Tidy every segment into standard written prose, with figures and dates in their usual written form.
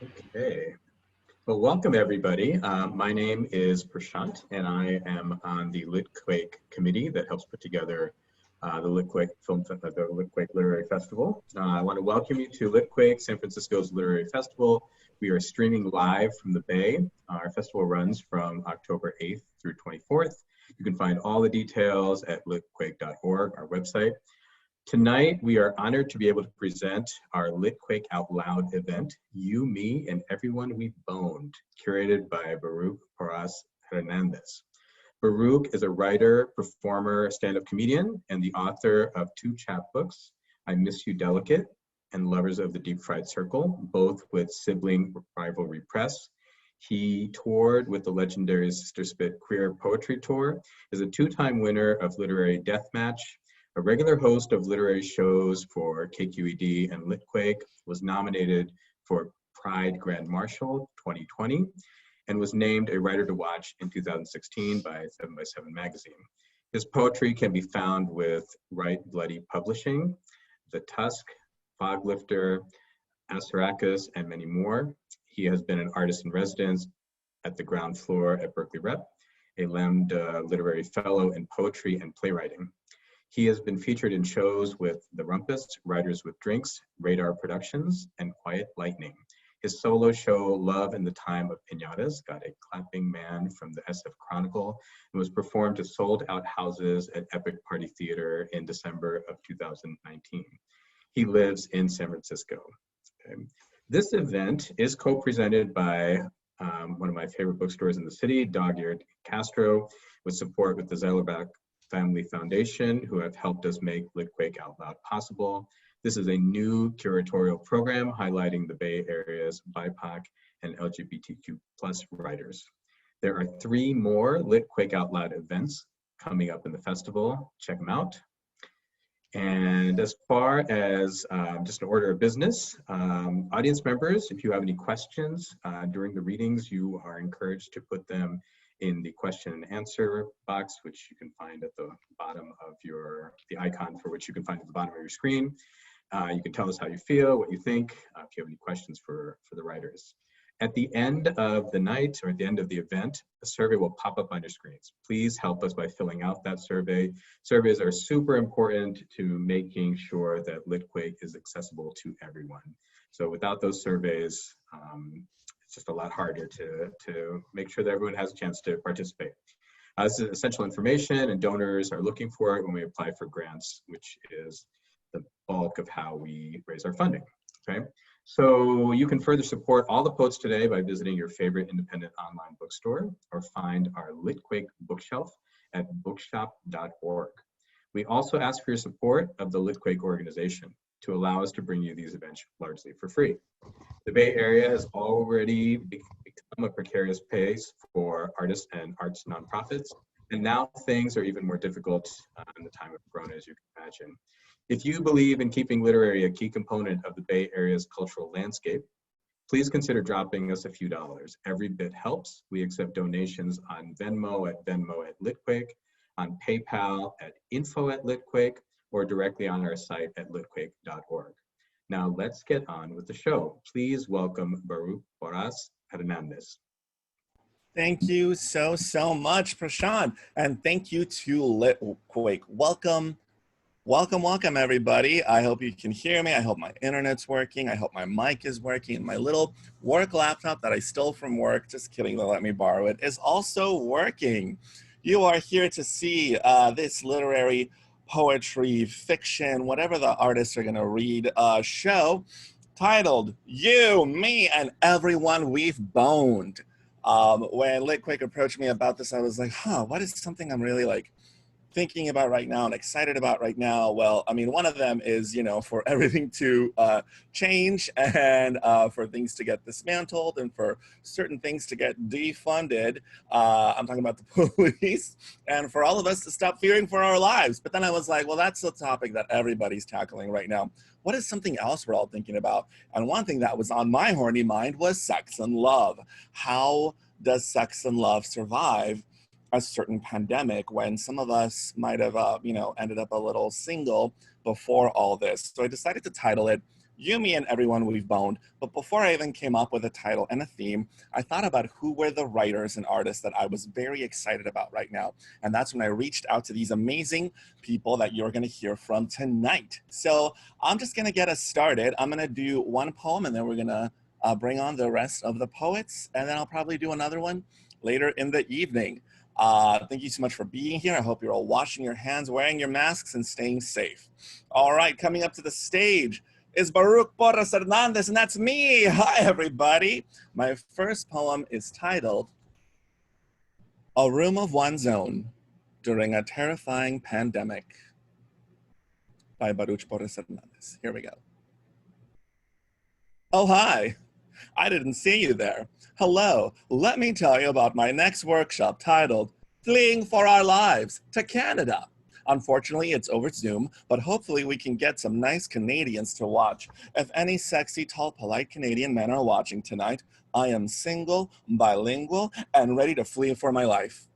Okay. Well, welcome everybody. My name is Prashant, and I am on the Litquake committee that helps put together the Litquake Literary Festival. I want to welcome you to Litquake, San Francisco's Literary Festival. We are streaming live from the Bay. Our festival runs from October 8th through 24th. You can find all the details at litquake.org, our website. Tonight, we are honored to be able to present our Litquake Out Loud event, You, Me, and Everyone We've Boned, curated by Baruch Porras-Hernandez. Baruch is a writer, performer, stand-up comedian, and the author of two chapbooks, I Miss You Delicate and Lovers of the Deep Fried Circle, both with sibling rivalry press. He toured with the legendary Sister Spit Queer Poetry Tour, is a two-time winner of Literary Deathmatch, a regular host of literary shows for KQED and Litquake, was nominated for Pride Grand Marshal 2020, and was named a writer to watch in 2016 by 7x7 magazine. His poetry can be found with Right Bloody Publishing, The Tusk, Foglifter, Asarakis, and many more. He has been an artist in residence at the ground floor at Berkeley Rep, a Lambda Literary Fellow in Poetry and Playwriting. He has been featured in shows with The Rumpus, Writers with Drinks, Radar Productions, and Quiet Lightning. His solo show, Love in the Time of Piñatas, got a clapping man from the SF Chronicle and was performed to sold-out houses at Epic Party Theater in December of 2019. He lives in San Francisco. Okay. This event is co-presented by one of my favorite bookstores in the city, Dog-Eared Castro, with support with the Zeilerbach Family Foundation, who have helped us make Litquake Out Loud possible. This is a new curatorial program highlighting the Bay Area's BIPOC and LGBTQ+ writers. There are 3 more Litquake Out Loud events coming up in the festival. Check them out. And as far as just an order of business, audience members, if you have any questions during the readings, you are encouraged to put them in the question and answer box, which you can find at the bottom of the icon for which you can find at the bottom of your screen. You can tell us how you feel, what you think, if you have any questions for the writers. At the end of the night or at the end of the event, a survey will pop up on your screens. Please help us by filling out that survey. Surveys are super important to making sure that Litquake is accessible to everyone. So without those surveys, it's just a lot harder to make sure that everyone has a chance to participate. This is essential information, and donors are looking for it when we apply for grants, which is the bulk of how we raise our funding, okay? So you can further support all the posts today by visiting your favorite independent online bookstore or find our Litquake bookshelf at bookshop.org. We also ask for your support of the Litquake organization to allow us to bring you these events largely for free. The Bay Area has already become a precarious place for artists and arts nonprofits, and now things are even more difficult in the time of Corona, as you can imagine. If you believe in keeping literary a key component of the Bay Area's cultural landscape, please consider dropping us a few dollars. Every bit helps. We accept donations on Venmo at Litquake, on PayPal at info@Litquake, or directly on our site at litquake.org. Now let's get on with the show. Please welcome Baruch Porras-Hernandez. Thank you so much, Prashant. And thank you to Litquake. Welcome everybody. I hope you can hear me. I hope my internet's working. I hope my mic is working. My little work laptop that I stole from work, just kidding, they'll let me borrow it, is also working. You are here to see this literary poetry, fiction, whatever the artists are gonna read, show titled You, Me, and Everyone We've Boned. When Litquake approached me about this, I was like, what is something I'm really like thinking about right now and excited about right now? Well, I mean, one of them is, you know, for everything to change and for things to get dismantled and for certain things to get defunded. I'm talking about the police, and for all of us to stop fearing for our lives. But then I was like, well, that's a topic that everybody's tackling right now. What is something else we're all thinking about? And one thing that was on my horny mind was sex and love. How does sex and love survive a certain pandemic when some of us might have, ended up a little single before all this? So I decided to title it, you, me, and everyone we've boned. But before I even came up with a title and a theme, I thought about who were the writers and artists that I was very excited about right now. And that's when I reached out to these amazing people that you're gonna hear from tonight. So I'm just gonna get us started. I'm gonna do one poem and then we're gonna bring on the rest of the poets. And then I'll probably do another one later in the evening. Thank you so much for being here. I hope you're all washing your hands, wearing your masks, and staying safe. All right, coming up to the stage is Baruch Porras-Hernandez, and that's me. Hi, everybody. My first poem is titled, A Room of One's Own During a Terrifying Pandemic by Baruch Porras-Hernandez. Here we go. Oh, hi. I didn't see you there. Hello, let me tell you about my next workshop titled, Fleeing for Our Lives to Canada. Unfortunately, it's over Zoom, but hopefully we can get some nice Canadians to watch. If any sexy, tall, polite Canadian men are watching tonight, I am single, bilingual, and ready to flee for my life.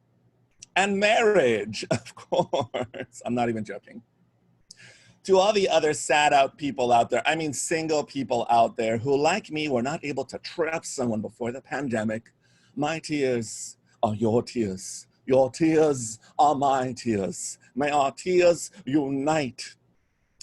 And marriage, of course. I'm not even joking. To all the other sad out people out there, I mean single people out there who, like me, were not able to trap someone before the pandemic, my tears are your tears. Your tears are my tears. May our tears unite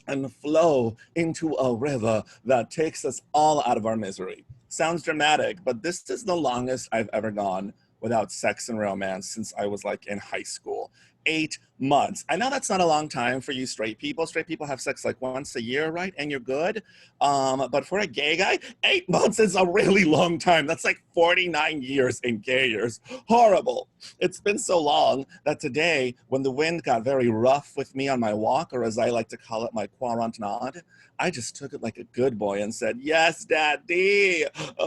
and flow into a river that takes us all out of our misery. Sounds dramatic, but this is the longest I've ever gone without sex and romance since I was like in high school. 8 months. I know that's not a long time for you straight people. Straight people have sex like once a year, right? And you're good. But for a gay guy, 8 months is a really long time. That's like 49 years in gay years. Horrible. It's been so long that today, when the wind got very rough with me on my walk, or as I like to call it, my quarantinade, I just took it like a good boy and said, yes, daddy,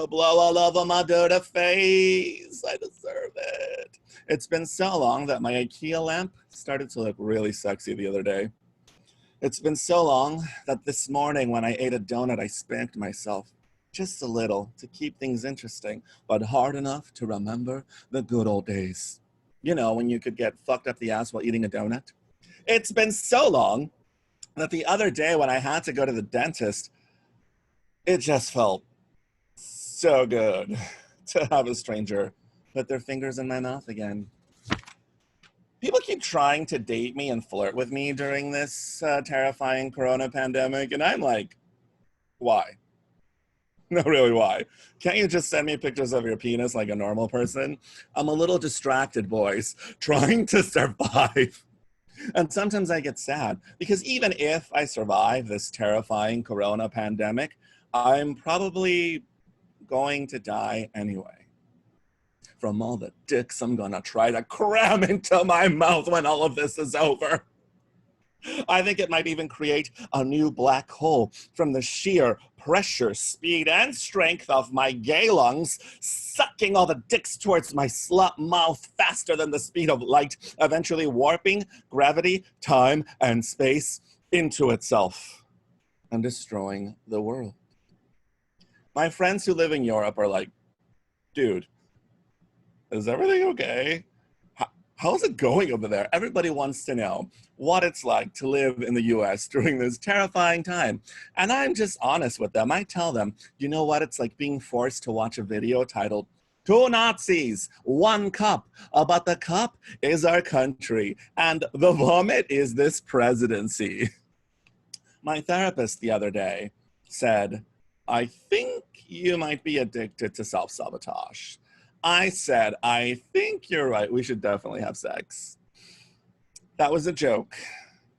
blow all over my dirty face. I deserve it. It's been so long that my IKEA lamp started to look really sexy the other day. It's been so long that this morning when I ate a donut, I spanked myself just a little to keep things interesting, but hard enough to remember the good old days. You know, when you could get fucked up the ass while eating a donut. It's been so long that the other day when I had to go to the dentist, it just felt so good to have a stranger put their fingers in my mouth again. People keep trying to date me and flirt with me during this terrifying corona pandemic, and I'm like, why? No, really, why? Can't you just send me pictures of your penis like a normal person? I'm a little distracted, boys, trying to survive. And sometimes I get sad because even if I survive this terrifying corona pandemic, I'm probably going to die anyway. From all the dicks I'm gonna try to cram into my mouth when all of this is over. I think it might even create a new black hole from the sheer pressure, speed, and strength of my gay lungs, sucking all the dicks towards my slut mouth faster than the speed of light, eventually warping gravity, time, and space into itself and destroying the world. My friends who live in Europe are like, dude, is everything okay? How's it going over there? Everybody wants to know what it's like to live in the US during this terrifying time. And I'm just honest with them. I tell them, you know what? It's like being forced to watch a video titled, Two Nazis, One Cup. But the cup is our country, and the vomit is this presidency. My therapist the other day said, I think you might be addicted to self-sabotage. I said, I think you're right. We should definitely have sex. That was a joke.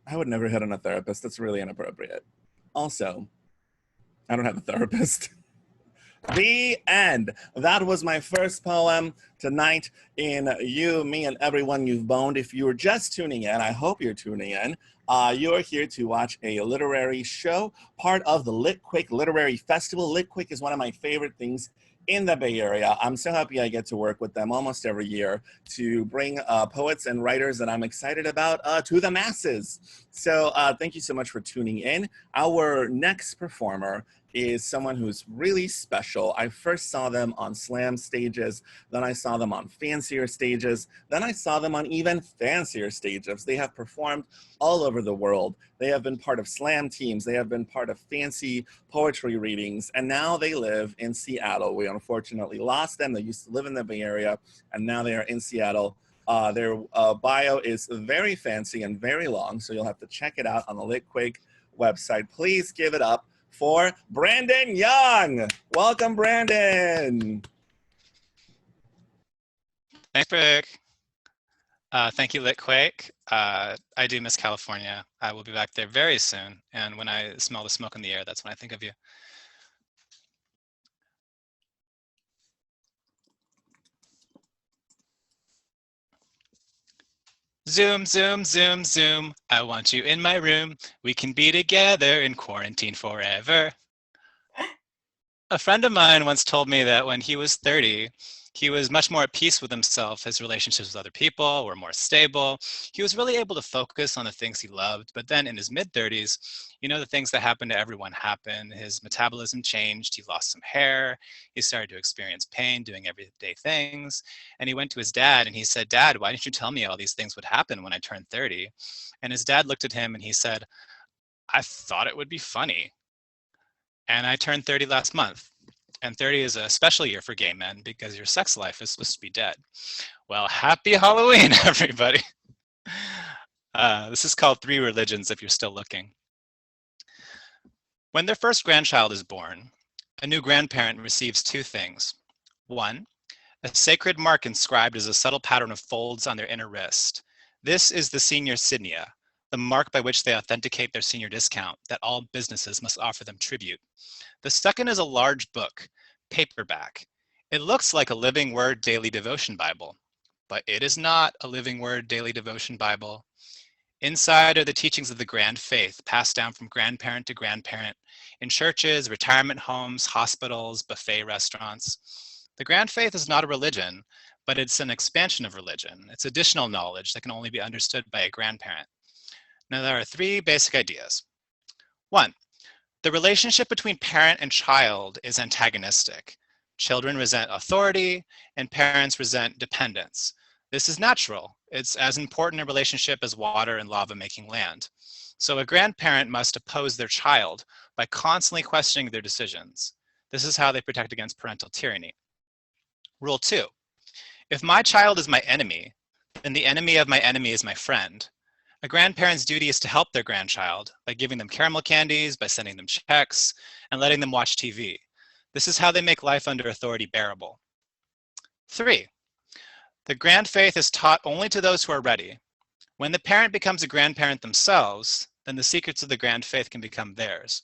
I would never hit on a therapist. That's really inappropriate. Also, I don't have a therapist. The end. That was my first poem tonight in You, Me, and Everyone You've Boned. If you were just tuning in, I hope you're tuning in. You're here to watch a literary show, part of the Litquake Literary Festival. Litquake is one of my favorite things in the Bay Area. I'm so happy I get to work with them almost every year to bring poets and writers that I'm excited about to the masses. So thank you so much for tuning in. Our next performer is someone who's really special. I first saw them on slam stages, then I saw them on fancier stages, then I saw them on even fancier stages. They have performed all over the world. They have been part of slam teams, they have been part of fancy poetry readings, and now they live in Seattle. We unfortunately lost them. They used to live in the Bay Area, and now they are in Seattle. Their bio is very fancy and very long, so you'll have to check it out on the Litquake website. Please give it up for Brandon Young. Welcome, Brandon. Thanks, Rick. Thank you, Litquake. I do miss California. I will be back there very soon. And when I smell the smoke in the air, that's when I think of you. Zoom, zoom, zoom, zoom. I want you in my room. We can be together in quarantine forever. A friend of mine once told me that when he was 30, he was much more at peace with himself. His relationships with other people were more stable. He was really able to focus on the things he loved. But then in his mid-30s, you know, the things that happen to everyone happened. His metabolism changed. He lost some hair. He started to experience pain doing everyday things. And he went to his dad and he said, "Dad, why didn't you tell me all these things would happen when I turned 30? And his dad looked at him and he said, "I thought it would be funny." And I turned 30 last month. And 30 is a special year for gay men because your sex life is supposed to be dead. Well, happy Halloween, everybody. This is called Three Religions if you're still looking. When their first grandchild is born, a new grandparent receives two things. One, a sacred mark inscribed as a subtle pattern of folds on their inner wrist. This is the senior signia, the mark by which they authenticate their senior discount that all businesses must offer them tribute. The second is a large book, paperback. It looks like a Living Word Daily Devotion Bible, but it is not a Living Word Daily Devotion Bible. Inside are the teachings of the grand faith passed down from grandparent to grandparent in churches, retirement homes, hospitals, buffet restaurants. The grand faith is not a religion, but it's an expansion of religion. It's additional knowledge that can only be understood by a grandparent. Now, there are three basic ideas. One, the relationship between parent and child is antagonistic. Children resent authority and parents resent dependence. This is natural. It's as important a relationship as water and lava making land. So a grandparent must oppose their child by constantly questioning their decisions. This is how they protect against parental tyranny. Rule 2, if my child is my enemy, then the enemy of my enemy is my friend. A grandparent's duty is to help their grandchild by giving them caramel candies, by sending them checks, and letting them watch TV. This is how they make life under authority bearable. 3, the grand faith is taught only to those who are ready. When the parent becomes a grandparent themselves, then the secrets of the grand faith can become theirs.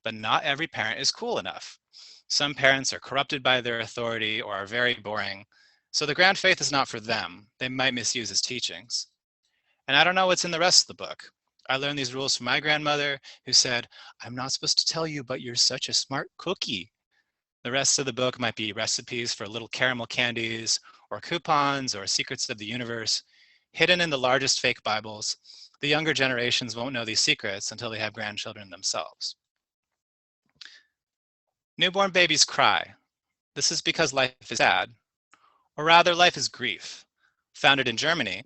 But not every parent is cool enough. Some parents are corrupted by their authority or are very boring. So the grand faith is not for them. They might misuse his teachings. And I don't know what's in the rest of the book. I learned these rules from my grandmother, who said, "I'm not supposed to tell you, but you're such a smart cookie." The rest of the book might be recipes for little caramel candies, or coupons, or secrets of the universe, hidden in the largest fake Bibles. The younger generations won't know these secrets until they have grandchildren themselves. Newborn babies cry. This is because life is sad, or rather life is grief. Founded in Germany,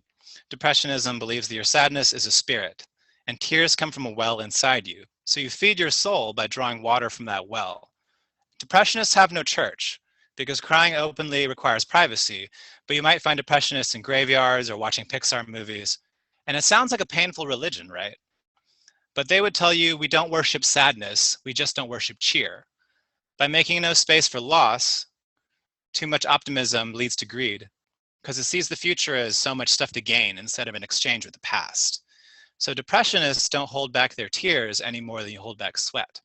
Depressionism believes that your sadness is a spirit, and tears come from a well inside you. So you feed your soul by drawing water from that well. Depressionists have no church, because crying openly requires privacy, but you might find depressionists in graveyards or watching Pixar movies. And it sounds like a painful religion, right? But they would tell you, we don't worship sadness, we just don't worship cheer. By making no space for loss, too much optimism leads to greed, because it sees the future as so much stuff to gain instead of an exchange with the past. So depressionists don't hold back their tears any more than you hold back sweat.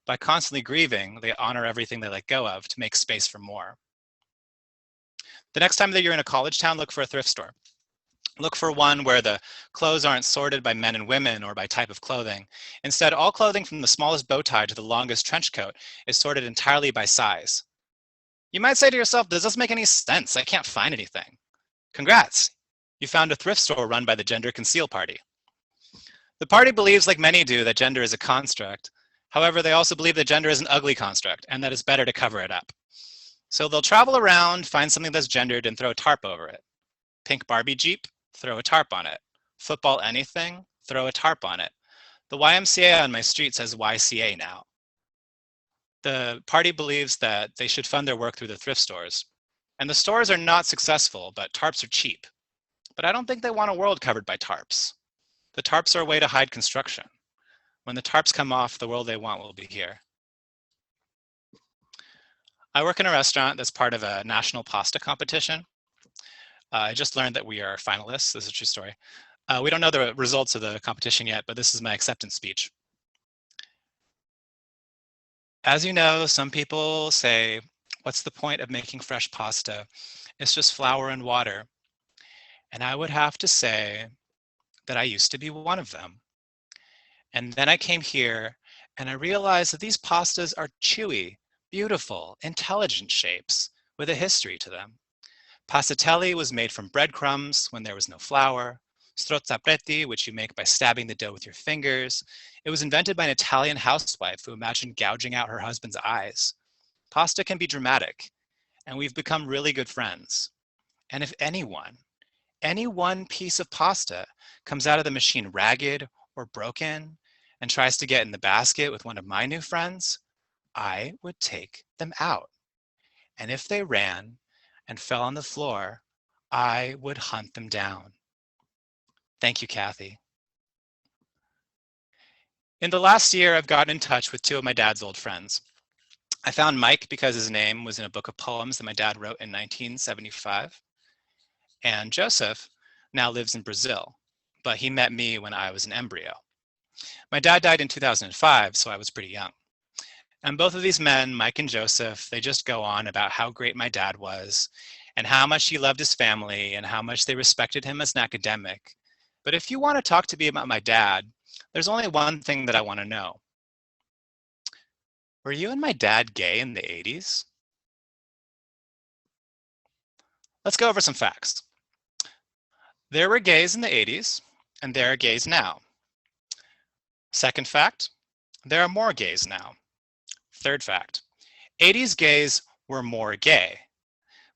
By constantly grieving, they honor everything they let go of to make space for more. The next time that you're in a college town, look for a thrift store. Look for one where the clothes aren't sorted by men and women or by type of clothing. Instead, all clothing from the smallest bow tie to the longest trench coat is sorted entirely by size. You might say to yourself, does this make any sense? I can't find anything. Congrats, you found a thrift store run by the Gender Conceal Party. The party believes, like many do, that gender is a construct. However, they also believe that gender is an ugly construct and that it's better to cover it up. So they'll travel around, find something that's gendered, and throw a tarp over it. Pink Barbie Jeep, throw a tarp on it. Football anything, throw a tarp on it. The YMCA on my street says YCA now. The party believes that they should fund their work through the thrift stores. And the stores are not successful, but tarps are cheap. But I don't think they want a world covered by tarps. The tarps are a way to hide construction. When the tarps come off, the world they want will be here. I work in a restaurant that's part of a national pasta competition. I just learned that we are finalists. This is a true story. We don't know the results of the competition yet, but this is my acceptance speech. As you know, some people say, what's the point of making fresh pasta? It's just flour and water. And I would have to say that I used to be one of them. And then I came here and I realized that these pastas are chewy, beautiful, intelligent shapes with a history to them. Passatelli was made from breadcrumbs when there was no flour. Strozzapreti, which you make by stabbing the dough with your fingers. It was invented by an Italian housewife who imagined gouging out her husband's eyes. Pasta can be dramatic, and we've become really good friends. And if any one piece of pasta comes out of the machine ragged or broken and tries to get in the basket with one of my new friends, I would take them out. And if they ran and fell on the floor, I would hunt them down. Thank you, Kathy. In the last year, I've gotten in touch with two of my dad's old friends. I found Mike because his name was in a book of poems that my dad wrote in 1975. And Joseph now lives in Brazil, but he met me when I was an embryo. My dad died in 2005, so I was pretty young. And both of these men, Mike and Joseph, they just go on about how great my dad was and how much he loved his family and how much they respected him as an academic. But if you want to talk to me about my dad, there's only one thing that I want to know. Were you and my dad gay in the 80s? Let's go over some facts. There were gays in the 80s, and there are gays now. Second fact, there are more gays now. Third fact, 80s gays were more gay.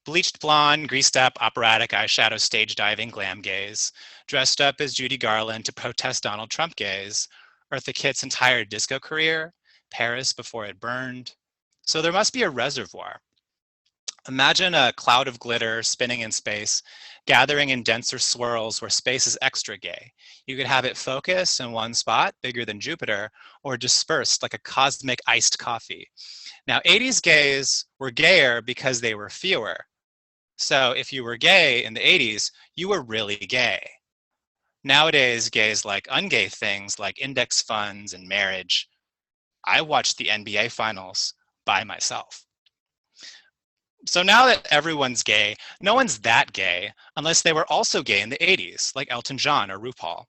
Bleached blonde, greased up, operatic eyeshadow, stage diving glam gays, dressed up as Judy Garland to protest Donald Trump gays, Eartha Kitt's entire disco career, Paris before it burned. So there must be a reservoir. Imagine a cloud of glitter spinning in space, gathering in denser swirls where space is extra gay. You could have it focus in one spot, bigger than Jupiter, or dispersed like a cosmic iced coffee. Now, 80s gays were gayer because they were fewer. So if you were gay in the 80s, you were really gay. Nowadays, gays like ungay things like index funds and marriage. I watched the NBA finals by myself. So now that everyone's gay, no one's that gay unless they were also gay in the 80s, like Elton John or RuPaul.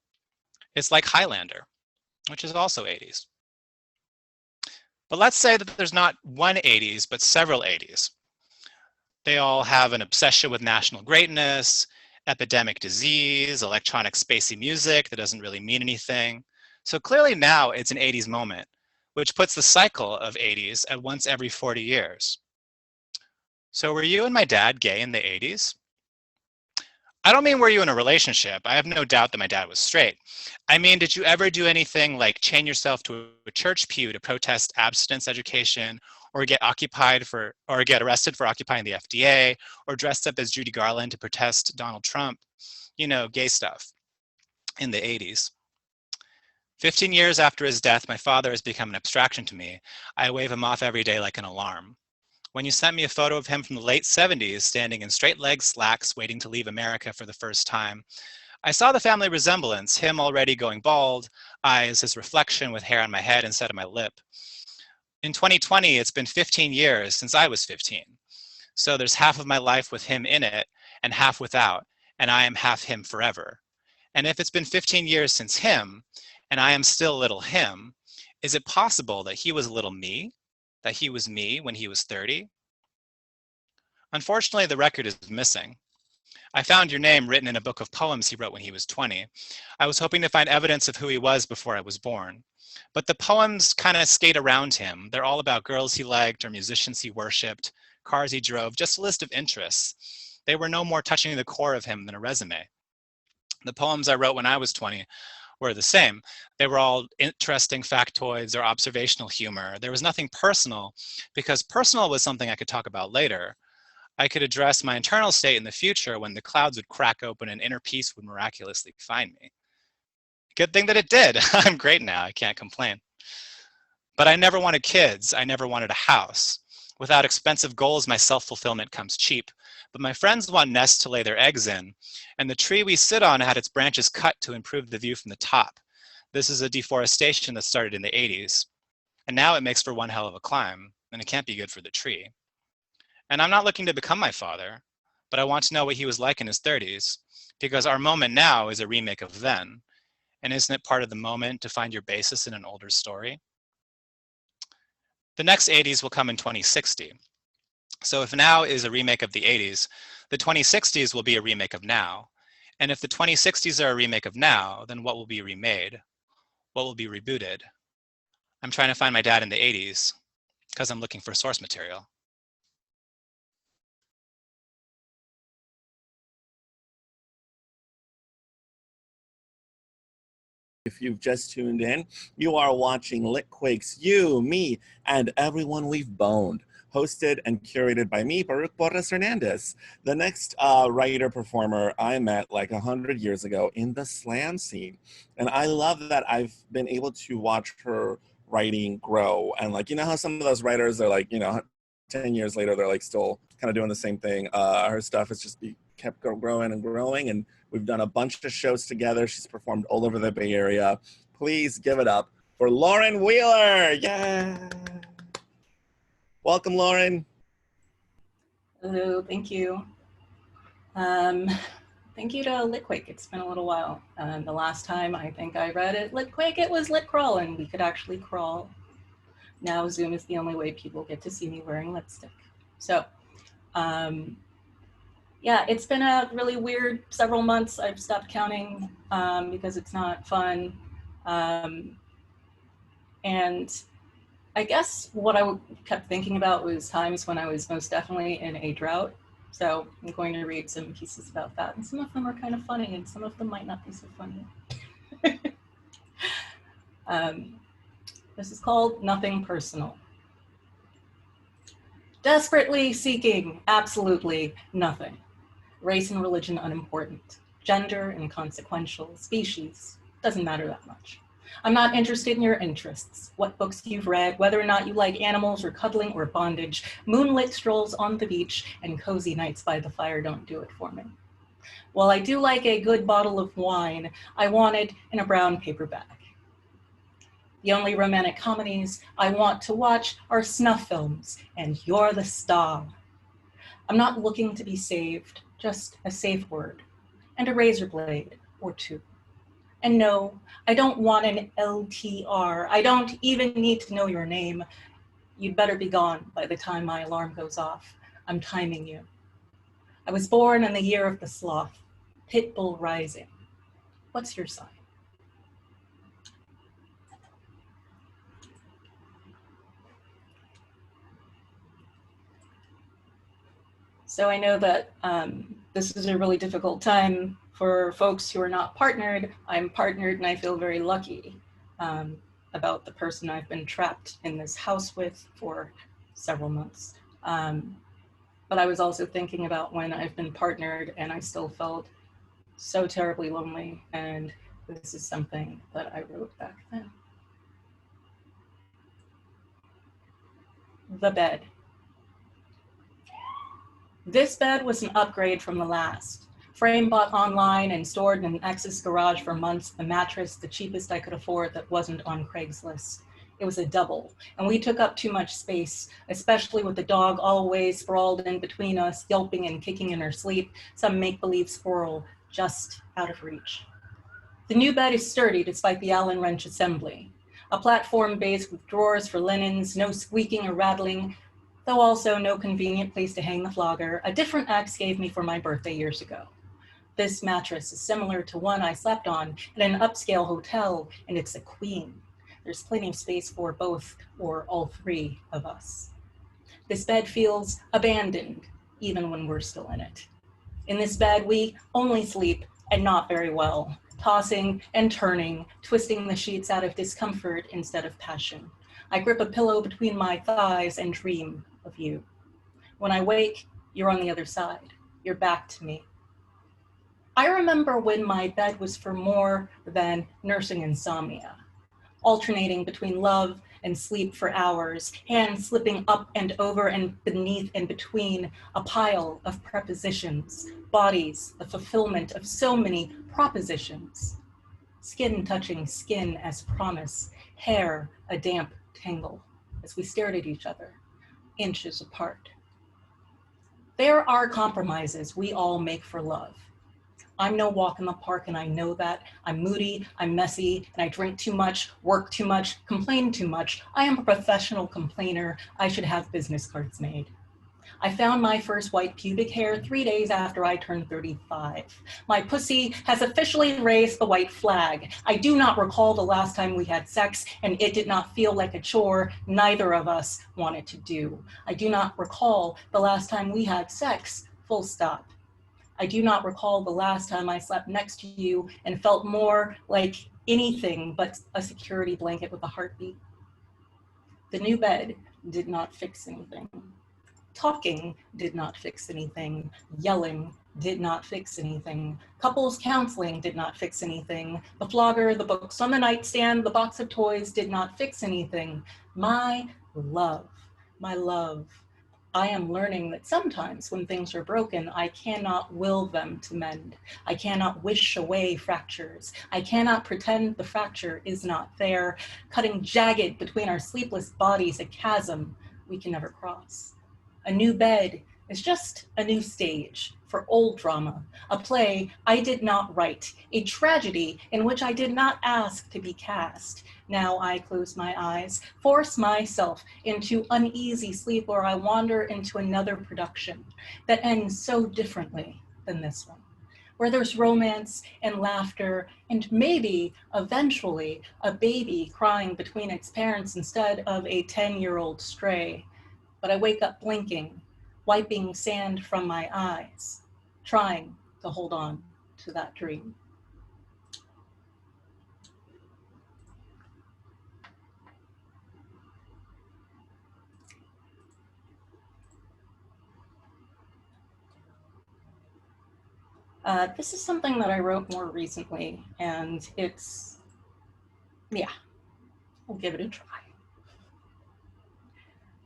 It's like Highlander, which is also 80s. But let's say that there's not one 80s, but several 80s. They all have an obsession with national greatness, epidemic disease, electronic spacey music that doesn't really mean anything. So clearly now it's an 80s moment, which puts the cycle of 80s at once every 40 years. So were you and my dad gay in the 80s? I don't mean were you in a relationship. I have no doubt that my dad was straight. I mean, did you ever do anything like chain yourself to a church pew to protest abstinence education, or get arrested for occupying the FDA, or dressed up as Judy Garland to protest Donald Trump? You know, gay stuff in the 80s. 15 years after his death, my father has become an abstraction to me. I wave him off every day like an alarm. When you sent me a photo of him from the late 70s, standing in straight-leg slacks, waiting to leave America for the first time, I saw the family resemblance, him already going bald, I as his reflection with hair on my head instead of my lip. In 2020, it's been 15 years since I was 15. So there's half of my life with him in it and half without, and I am half him forever. And if it's been 15 years since him, and I am still little him, is it possible that he was little me? That he was me when he was 30? Unfortunately, the record is missing. I found your name written in a book of poems he wrote when he was 20. I was hoping to find evidence of who he was before I was born. But the poems kind of skate around him. They're all about girls he liked or musicians he worshipped, cars he drove, just a list of interests. They were no more touching the core of him than a resume. The poems I wrote when I was 20 were the same. They were all interesting factoids or observational humor. There was nothing personal, because personal was something I could talk about later. I could address my internal state in the future when the clouds would crack open and inner peace would miraculously find me. Good thing that it did. I'm great now, I can't complain. But I never wanted kids. I never wanted a house. Without expensive goals, my self-fulfillment comes cheap. But my friends want nests to lay their eggs in, and the tree we sit on had its branches cut to improve the view from the top. This is a deforestation that started in the 80s. And now it makes for one hell of a climb, and it can't be good for the tree. And I'm not looking to become my father, but I want to know what he was like in his 30s, because our moment now is a remake of then. And isn't it part of the moment to find your basis in an older story? The next 80s will come in 2060. So if now is a remake of the 80s, the 2060s will be a remake of now. And if the 2060s are a remake of now, then what will be remade? What will be rebooted? I'm trying to find my dad in the 80s because I'm looking for source material. If you've just tuned in, you are watching Litquake's You, Me, and Everyone We've Boned, hosted and curated by me, Baruch Porras-Hernandez, the next writer-performer I met like 100 years ago in the slam scene. And I love that I've been able to watch her writing grow. And like, you know how some of those writers are like, 10 years later, they're like still kind of doing the same thing. Her stuff has just kept growing and growing, and we've done a bunch of shows together. She's performed all over the Bay Area. Please give it up for Lauren Wheeler. Yeah. Welcome, Lauren. Hello, thank you. Thank you to Litquake. It's been a little while. The last time I think I read it, Litquake, it was lit crawl, and we could actually crawl. Now Zoom is the only way people get to see me wearing lipstick. So, yeah, it's been a really weird several months. I've stopped counting because it's not fun. And I guess what I kept thinking about was times when I was most definitely in a drought. So I'm going to read some pieces about that. And some of them are kind of funny and some of them might not be so funny. This is called Nothing Personal. Desperately seeking absolutely nothing. Race and religion unimportant. Gender inconsequential. Species doesn't matter that much. I'm not interested in your interests, what books you've read, whether or not you like animals or cuddling or bondage. Moonlit strolls on the beach and cozy nights by the fire don't do it for me. While I do like a good bottle of wine, I want it in a brown paper bag. The only romantic comedies I want to watch are snuff films, and you're the star. I'm not looking to be saved, just a safe word, and a razor blade or two. And no, I don't want an LTR. I don't even need to know your name. You'd better be gone by the time my alarm goes off. I'm timing you. I was born in the year of the sloth, Pitbull rising. What's your sign? So I know that this is a really difficult time for folks who are not partnered. I'm partnered and I feel very lucky about the person I've been trapped in this house with for several months. But I was also thinking about when I've been partnered and I still felt so terribly lonely, and this is something that I wrote back then. The bed. This bed was an upgrade from the last. Frame bought online and stored in an ex's garage for months, the mattress, the cheapest I could afford that wasn't on Craigslist. It was a double, and we took up too much space, especially with the dog always sprawled in between us, yelping and kicking in her sleep, some make-believe squirrel just out of reach. The new bed is sturdy despite the Allen wrench assembly. A platform base with drawers for linens, no squeaking or rattling, though also no convenient place to hang the flogger, a different ex gave me for my birthday years ago. This mattress is similar to one I slept on in an upscale hotel, and it's a queen. There's plenty of space for both or all three of us. This bed feels abandoned, even when we're still in it. In this bed, we only sleep and not very well, tossing and turning, twisting the sheets out of discomfort instead of passion. I grip a pillow between my thighs and dream of you. When I wake, you're on the other side. You're back to me. I remember when my bed was for more than nursing insomnia, alternating between love and sleep for hours, hands slipping up and over and beneath and between a pile of prepositions, bodies, the fulfillment of so many propositions, skin touching skin as promise, hair a damp tangle as we stared at each other, inches apart. There are compromises we all make for love. I'm no walk in the park, and I know that. I'm moody, I'm messy, and I drink too much, work too much, complain too much. I am a professional complainer. I should have business cards made. I found my first white pubic hair 3 days after I turned 35. My pussy has officially raised the white flag. I do not recall the last time we had sex, and it did not feel like a chore neither of us wanted to do. I do not recall the last time we had sex, full stop. I do not recall the last time I slept next to you and felt more like anything but a security blanket with a heartbeat. The new bed did not fix anything. Talking did not fix anything. Yelling did not fix anything. Couples counseling did not fix anything. The flogger, the books on the nightstand, the box of toys did not fix anything. My love. I am learning that sometimes when things are broken, I cannot will them to mend. I cannot wish away fractures. I cannot pretend the fracture is not there, cutting jagged between our sleepless bodies, a chasm we can never cross. A new bed is just a new stage for old drama, a play I did not write, a tragedy in which I did not ask to be cast. Now I close my eyes, force myself into uneasy sleep, or I wander into another production that ends so differently than this one, where there's romance and laughter and maybe eventually a baby crying between its parents instead of a 10-year-old stray. But I wake up blinking, wiping sand from my eyes, trying to hold on to that dream. This is something that I wrote more recently, and we'll give it a try.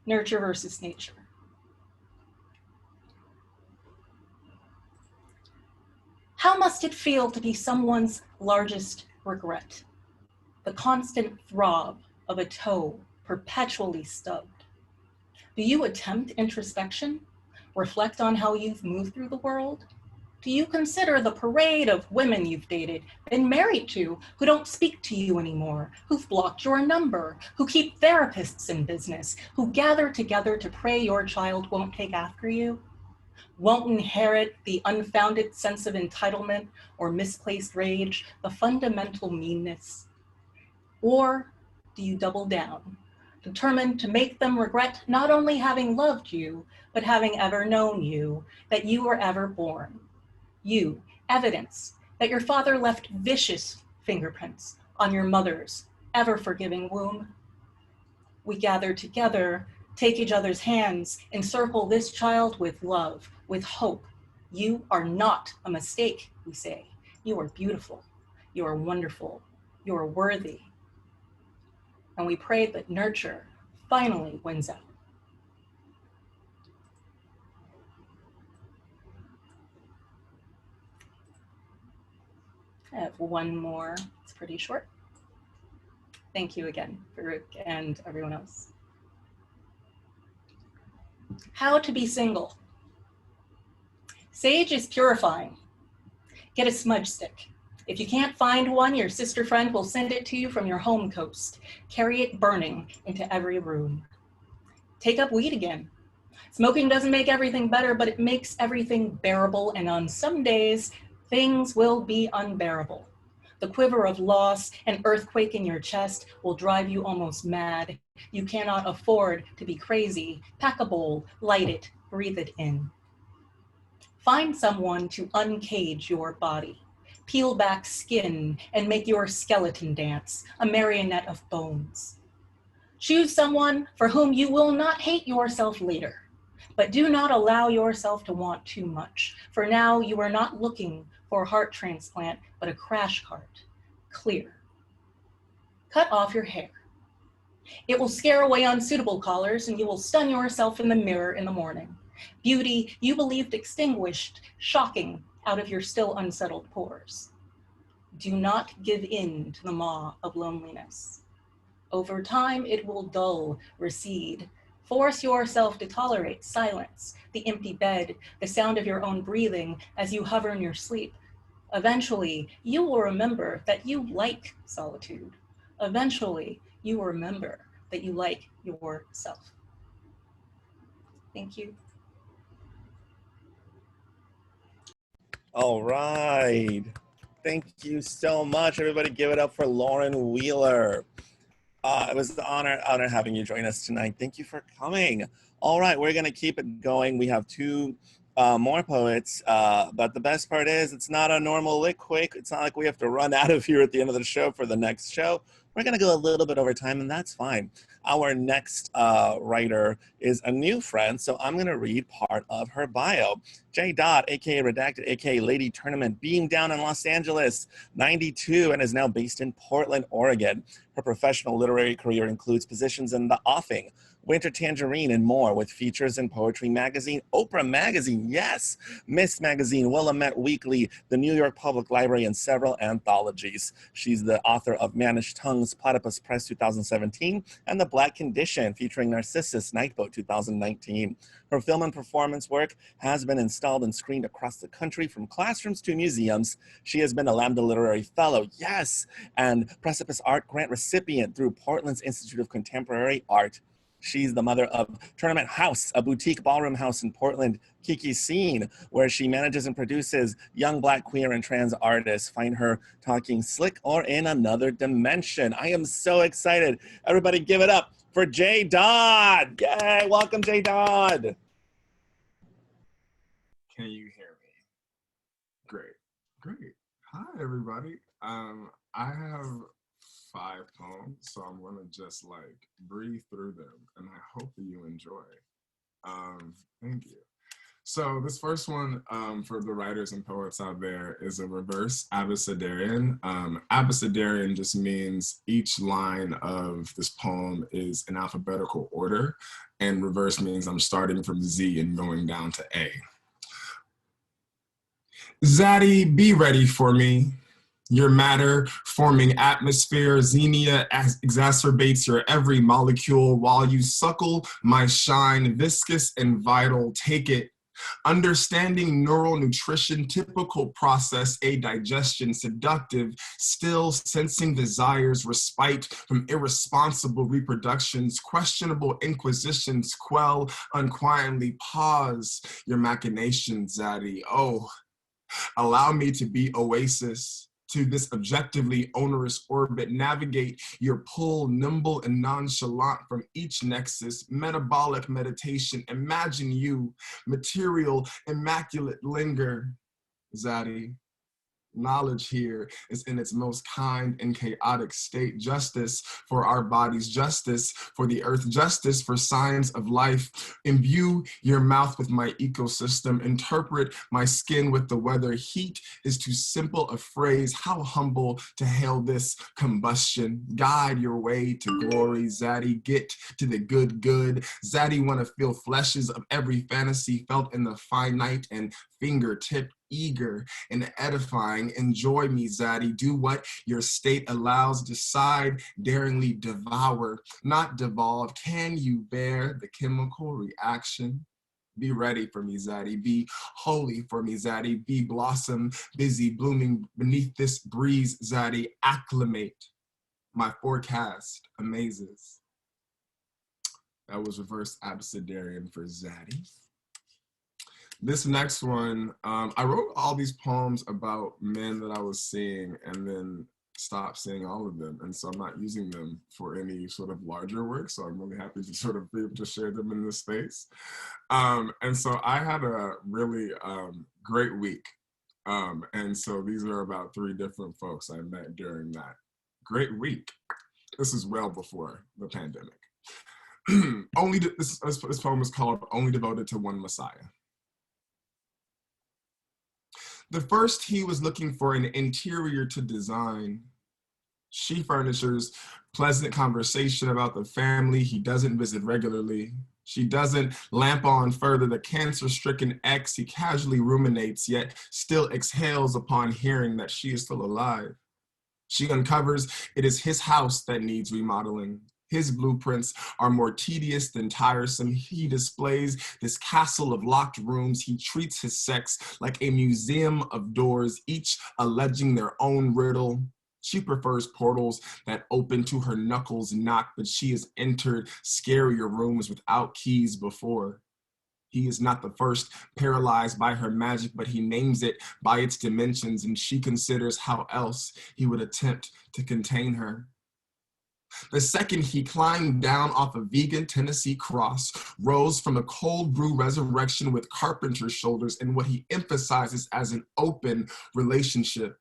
Nurture versus nature. How must it feel to be someone's largest regret? The constant throb of a toe perpetually stubbed. Do you attempt introspection? Reflect on how you've moved through the world? Do you consider the parade of women you've dated, been married to, who don't speak to you anymore, who've blocked your number, who keep therapists in business, who gather together to pray your child won't take after you? Won't inherit the unfounded sense of entitlement or misplaced rage, the fundamental meanness? Or do you double down, determined to make them regret not only having loved you, but having ever known you, that you were ever born? You, evidence that your father left vicious fingerprints on your mother's ever-forgiving womb. We gather together, take each other's hands, encircle this child with love, with hope. You are not a mistake, we say. You are beautiful. You are wonderful. You are worthy. And we pray that nurture finally wins out. I have one more. It's pretty short. Thank you again, Baruch and everyone else. How to be single. Sage is purifying. Get a smudge stick. If you can't find one, your sister friend will send it to you from your home coast. Carry it burning into every room. Take up weed again. Smoking doesn't make everything better, but it makes everything bearable, and on some days, Things will be unbearable. The quiver of loss, an earthquake in your chest will drive you almost mad. You cannot afford to be crazy. Pack a bowl, light it, breathe it in. Find someone to uncage your body. Peel back skin and make your skeleton dance, a marionette of bones. Choose someone for whom you will not hate yourself later, but do not allow yourself to want too much. For now, you are not looking for a heart transplant, but a crash cart. Clear. Cut off your hair. It will scare away unsuitable colors, and you will stun yourself in the mirror in the morning. Beauty you believed extinguished, shocking out of your still unsettled pores. Do not give in to the maw of loneliness. Over time, it will dull, recede. Force yourself to tolerate silence, the empty bed, the sound of your own breathing as you hover in your sleep. Eventually, you will remember that you like solitude. Eventually, you will remember that you like yourself. Thank you. All right. Thank you so much, everybody. Give it up for Lauren Wheeler. It was an honor having you join us tonight. Thank you for coming. All right, we're going to keep it going. We have two more poets, but the best part is it's not a normal Litquake. It's not like we have to run out of here at the end of the show for the next show. We're going to go a little bit over time, and that's fine. Our next writer is a new friend, so I'm going to read part of her bio. Jayy Dodd, a.k.a. Redacted, a.k.a. Lady Tournament, beamed down in Los Angeles, 92, and is now based in Portland, Oregon. Her professional literary career includes positions in The Offing, Winter Tangerine, and more, with features in Poetry Magazine, Oprah Magazine, yes, Miss Magazine, Willamette Weekly, the New York Public Library, and several anthologies. She's the author of Mannish Tongues, Platypus Press 2017, and The Black Condition, featuring Narcissus, Nightboat 2019. Her film and performance work has been installed and screened across the country, from classrooms to museums. She has been a Lambda Literary Fellow, yes, and Precipice Art Grant recipient through Portland's Institute of Contemporary Art. She's the mother of Tournament House, a boutique ballroom house in Portland, Kiki Scene, where she manages and produces young Black, queer, and trans artists. Find her talking slick or in another dimension. I am so excited. Everybody give it up for Jayy Dodd. Yay, welcome Jayy Dodd. Can you hear me? Great. Hi, everybody. I have 5 poems, so I'm gonna just like breathe through them, and I hope that you enjoy. Thank you. So this first one, for the writers and poets out there, is a reverse abecedarian. Abecedarian just means each line of this poem is in alphabetical order, and reverse means I'm starting from Z and going down to A. Zaddy, be ready for me. Your matter-forming atmosphere, xenia exacerbates your every molecule while you suckle my shine, viscous and vital, take it. Understanding neural nutrition, typical process, a digestion, seductive, still sensing desires, respite from irresponsible reproductions, questionable inquisitions, quell, unquietly pause your machinations, Zaddy. Oh, allow me to be oasis to this objectively onerous orbit, navigate your pull, nimble and nonchalant from each nexus, metabolic meditation, imagine you, material, immaculate linger, Zaddy. Knowledge here is in its most kind and chaotic state. Justice for our bodies, justice for the earth, justice for signs of life. Imbue your mouth with my ecosystem. Interpret my skin with the weather. Heat is too simple a phrase. How humble to hail this combustion. Guide your way to glory, Zaddy. Get to the good. Zaddy want to feel fleshes of every fantasy felt in the finite and fingertip, eager and edifying. Enjoy me, Zaddy. Do what your state allows. Decide, daringly devour, not devolve. Can you bear the chemical reaction? Be ready for me, Zaddy. Be holy for me, Zaddy. Be blossom, busy blooming beneath this breeze, Zaddy. Acclimate. My forecast amazes. That was reverse abecedarian for Zaddy. This next one, I wrote all these poems about men that I was seeing and then stopped seeing all of them. And so I'm not using them for any sort of larger work. So I'm really happy to sort of be able to share them in this space. And so I had a really great week. And so these are about 3 different folks I met during that great week. This is well before the pandemic. This poem is called Only Devoted to One Messiah. The first, he was looking for an interior to design. She furnishes pleasant conversation about the family he doesn't visit regularly. She doesn't lamp on further the cancer-stricken ex he casually ruminates, yet still exhales upon hearing that she is still alive. She uncovers it is his house that needs remodeling. His blueprints are more tedious than tiresome. He displays this castle of locked rooms. He treats his sex like a museum of doors, each alleging their own riddle. She prefers portals that open to her knuckles knock, but she has entered scarier rooms without keys before. He is not the first paralyzed by her magic, but he names it by its dimensions, and she considers how else he would attempt to contain her. The second, he climbed down off a vegan Tennessee cross, rose from a cold brew resurrection with carpenter's shoulders and what he emphasizes as an open relationship.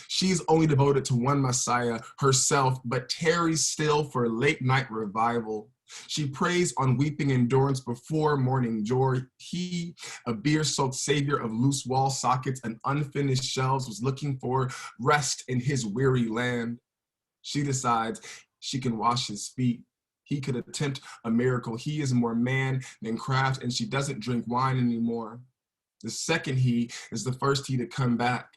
She's only devoted to one Messiah, herself, but tarries still for late night revival. She preys on weeping endurance before morning joy. He, a beer-soaked savior of loose wall sockets and unfinished shelves, was looking for rest in his weary land. She decides she can wash his feet. He could attempt a miracle. He is more man than craft, and she doesn't drink wine anymore. The second he is the first he to come back.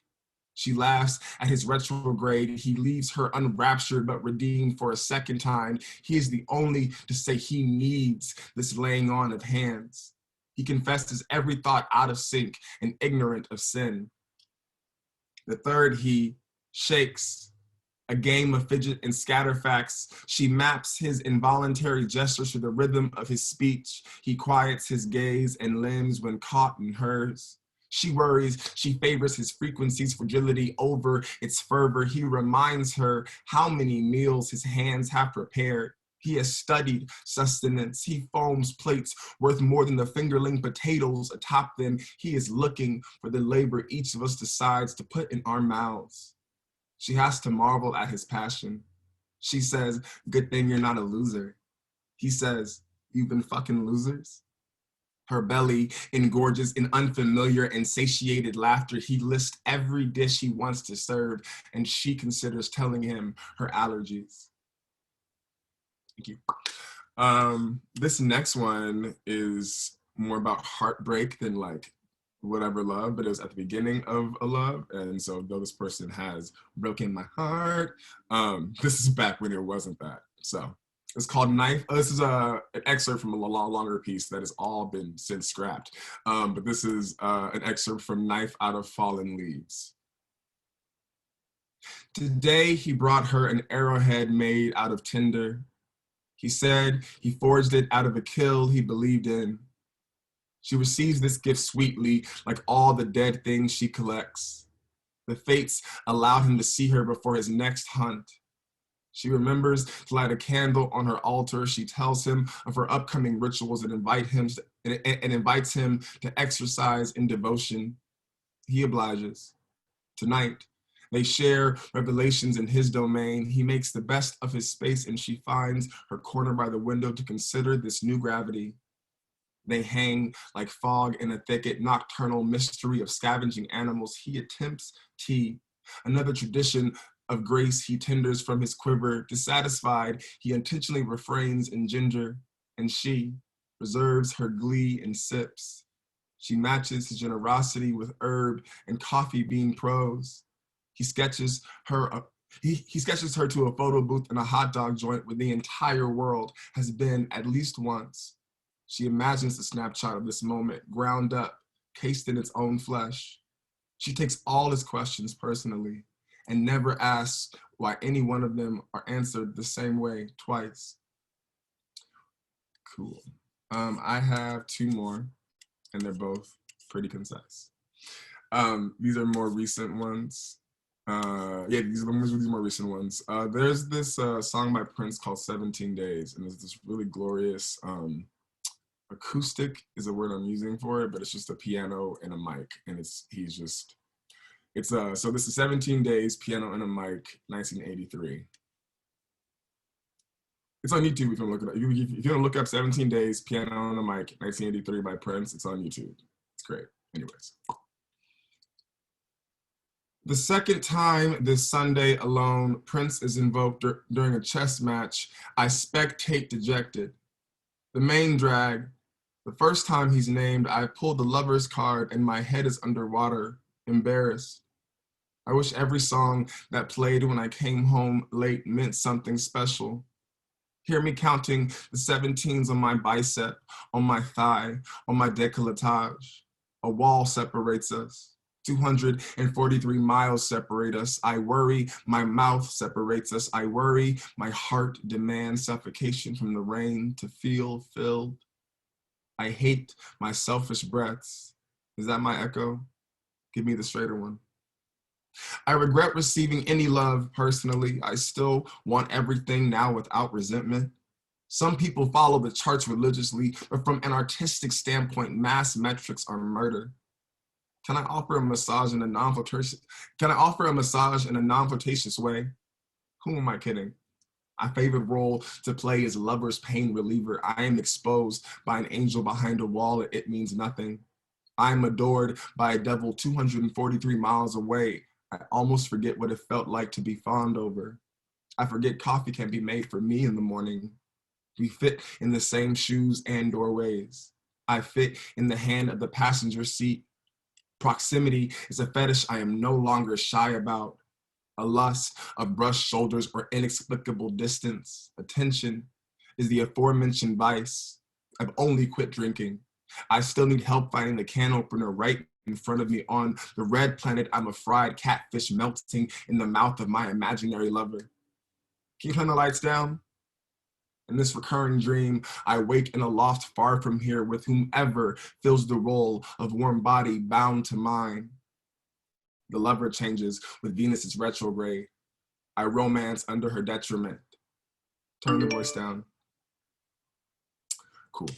She laughs at his retrograde. He leaves her unraptured but redeemed for a second time. He is the only to say he needs this laying on of hands. He confesses every thought out of sync and ignorant of sin. The third he shakes a game of fidget and scatter facts. She maps his involuntary gestures to the rhythm of his speech. He quiets his gaze and limbs when caught in hers. She worries, she favors his frequency's fragility over its fervor. He reminds her how many meals his hands have prepared. He has studied sustenance. He foams plates worth more than the fingerling potatoes atop them. He is looking for the labor each of us decides to put in our mouths. She has to marvel at his passion. She says, good thing you're not a loser. He says, you've been fucking losers? Her belly engorges in unfamiliar and satiated laughter. He lists every dish he wants to serve, and she considers telling him her allergies. Thank you. This next one is more about heartbreak than like whatever love, but it was at the beginning of a love. And so though this person has broken my heart, this is back when it wasn't that. So it's called Knife. This is an excerpt from a longer piece that has all been since scrapped. But this is an excerpt from Knife Out of Fallen Leaves. Today he brought her an arrowhead made out of tinder. He said he forged it out of a kill he believed in. She receives this gift sweetly, like all the dead things she collects. The fates allowed him to see her before his next hunt. She remembers to light a candle on her altar. She tells him of her upcoming rituals and invites him to exercise in devotion. He obliges. Tonight, they share revelations in his domain. He makes the best of his space, and she finds her corner by the window to consider this new gravity. They hang like fog in a thicket, nocturnal mystery of scavenging animals. He attempts tea, another tradition of grace he tenders from his quiver. Dissatisfied, he intentionally refrains in ginger, and she reserves her glee in sips. She matches his generosity with herb and coffee bean prose. He sketches her to a photo booth in a hot dog joint where the entire world has been at least once. She imagines the snapshot of this moment, ground up, cased in its own flesh. She takes all his questions personally and never asks why any one of them are answered the same way twice. Cool. I have 2 more, and they're both pretty concise. These are more recent ones. These are more recent ones. There's this song by Prince called 17 Days, and there's this really glorious acoustic is the word I'm using for it, but it's just a piano and a mic, and so this is 17 Days, piano and a mic, 1983. It's on YouTube if you want to look it up. If you want to look up 17 Days, piano and a mic, 1983 by Prince, it's on YouTube. It's great. Anyways. The second time this Sunday alone, Prince is invoked during a chess match. I spectate dejected. The main drag, the first time he's named, I pulled the lover's card and my head is underwater, embarrassed. I wish every song that played when I came home late meant something special. Hear me counting the 17s on my bicep, on my thigh, on my décolletage. A wall separates us. 243 miles separate us. I worry, my mouth separates us. I worry, my heart demands suffocation from the rain to feel filled. I hate my selfish breaths. Is that my echo? Give me the straighter one. I regret receiving any love personally. I still want everything now without resentment. Some people follow the charts religiously, but from an artistic standpoint, mass metrics are murder. Can I offer a massage in a non-flirtatious way? Who am I kidding? My favorite role to play is lover's pain reliever. I am exposed by an angel behind a wall. It means nothing. I am adored by a devil 243 miles away. I almost forget what it felt like to be fawned over. I forget coffee can be made for me in the morning. We fit in the same shoes and doorways. I fit in the hand of the passenger seat. Proximity is a fetish I am no longer shy about. A lust of brushed shoulders or inexplicable distance. Attention is the aforementioned vice. I've only quit drinking. I still need help finding the can opener right in front of me. On the red planet, I'm a fried catfish melting in the mouth of my imaginary lover. Can you turn the lights down? In this recurring dream, I wake in a loft far from here with whomever fills the role of warm body bound to mine. The lover changes with Venus's retrograde. I romance under her detriment. Turn the voice down. Cool.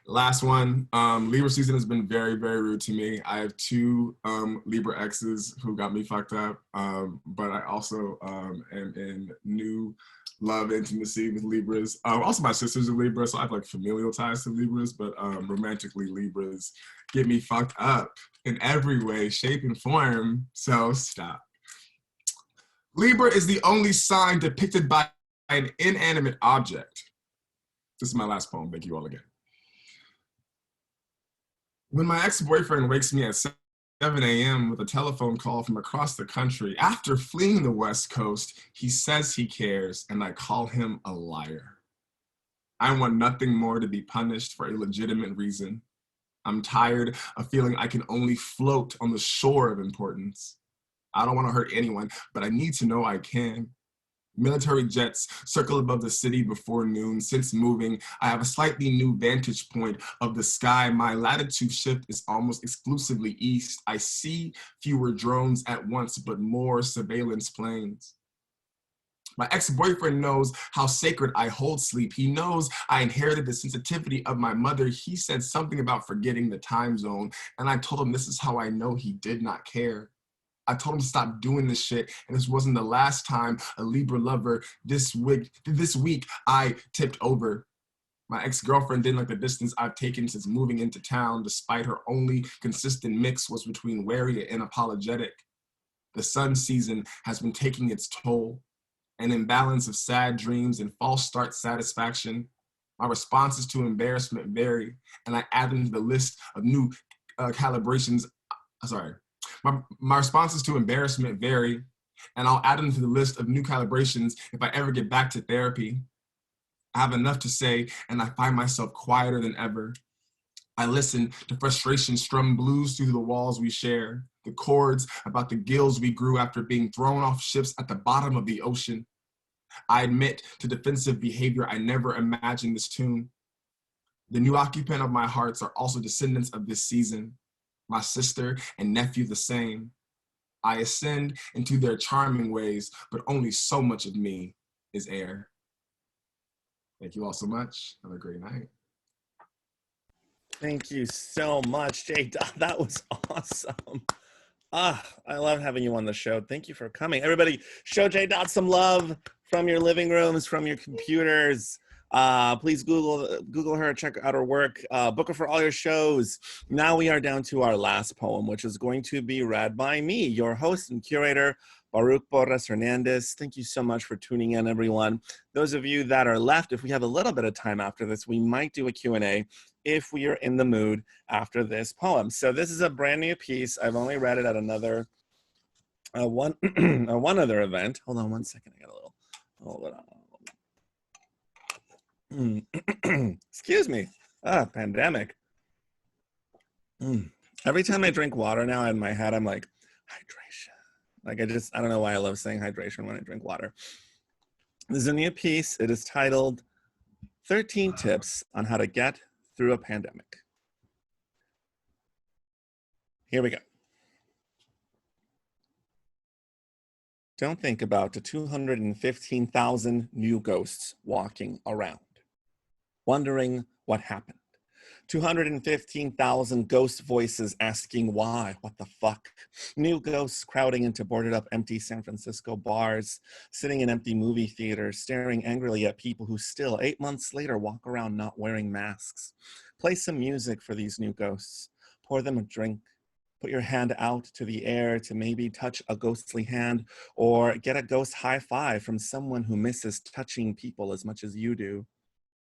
Last one, Libra season has been very, very rude to me. I have two Libra exes who got me fucked up, but I also am in new love intimacy with Libras. Also my sister's a Libra, so I have like familial ties to Libras, but romantically Libras get me fucked up in every way, shape, and form, so stop. Libra is the only sign depicted by an inanimate object. This is my last poem, thank you all again. When my ex-boyfriend wakes me at 7 a.m. with a telephone call from across the country, after fleeing the West Coast, he says he cares, and I call him a liar. I want nothing more to be punished for a legitimate reason. I'm tired of feeling I can only float on the shore of importance. I don't want to hurt anyone, but I need to know I can. Military jets circle above the city before noon. Since moving, I have a slightly new vantage point of the sky. My latitude shift is almost exclusively east. I see fewer drones at once, but more surveillance planes. My ex-boyfriend knows how sacred I hold sleep. He knows I inherited the sensitivity of my mother. He said something about forgetting the time zone, and I told him this is how I know he did not care. I told him to stop doing this shit, and this wasn't the last time a Libra lover this week I tipped over. My ex-girlfriend didn't like the distance I've taken since moving into town, despite her only consistent mix was between wary and apologetic. The sun season has been taking its toll, an imbalance of sad dreams and false start satisfaction. My responses to embarrassment vary, and I add them to the list of new calibrations. My responses to embarrassment vary, and I'll add them to the list of new calibrations if I ever get back to therapy. I have enough to say, and I find myself quieter than ever. I listen to frustration strum blues through the walls we share, the chords about the gills we grew after being thrown off ships at the bottom of the ocean. I admit to defensive behavior I never imagined this tune. The new occupant of my hearts are also descendants of this season. my sister and nephew the same. I ascend into their charming ways, but only so much of me is air. Thank you all so much. Have a great night. Thank you so much, Jayy Dodd. That was awesome. I love having you on the show. Thank you for coming. Everybody, show Jayy Dodd some love from your living rooms, from your computers. Please Google her, check out her work, book her for all your shows. Now we are down to our last poem, which is going to be read by me, your host and curator, Baruch Porras-Hernandez. Thank you so much for tuning in, everyone. Those of you that are left, if we have a little bit of time after this, we might do a Q&A if we are in the mood after this poem. So this is a brand new piece. I've only read it at another one other event. Hold on one second. I got a little hold on. Excuse me. Pandemic. Every time I drink water now in my head, I'm like, hydration. Like I don't know why I love saying hydration when I drink water. This is a new piece. It is titled 13 Tips on How to Get Through a Pandemic. Here we go. Don't think about the 215,000 new ghosts walking around, wondering what happened. 215,000 ghost voices asking why, what the fuck. New ghosts crowding into boarded up empty San Francisco bars, sitting in empty movie theaters, staring angrily at people who still 8 months later walk around not wearing masks. Play some music for these new ghosts. Pour them a drink. Put your hand out to the air to maybe touch a ghostly hand, or get a ghost high five from someone who misses touching people as much as you do.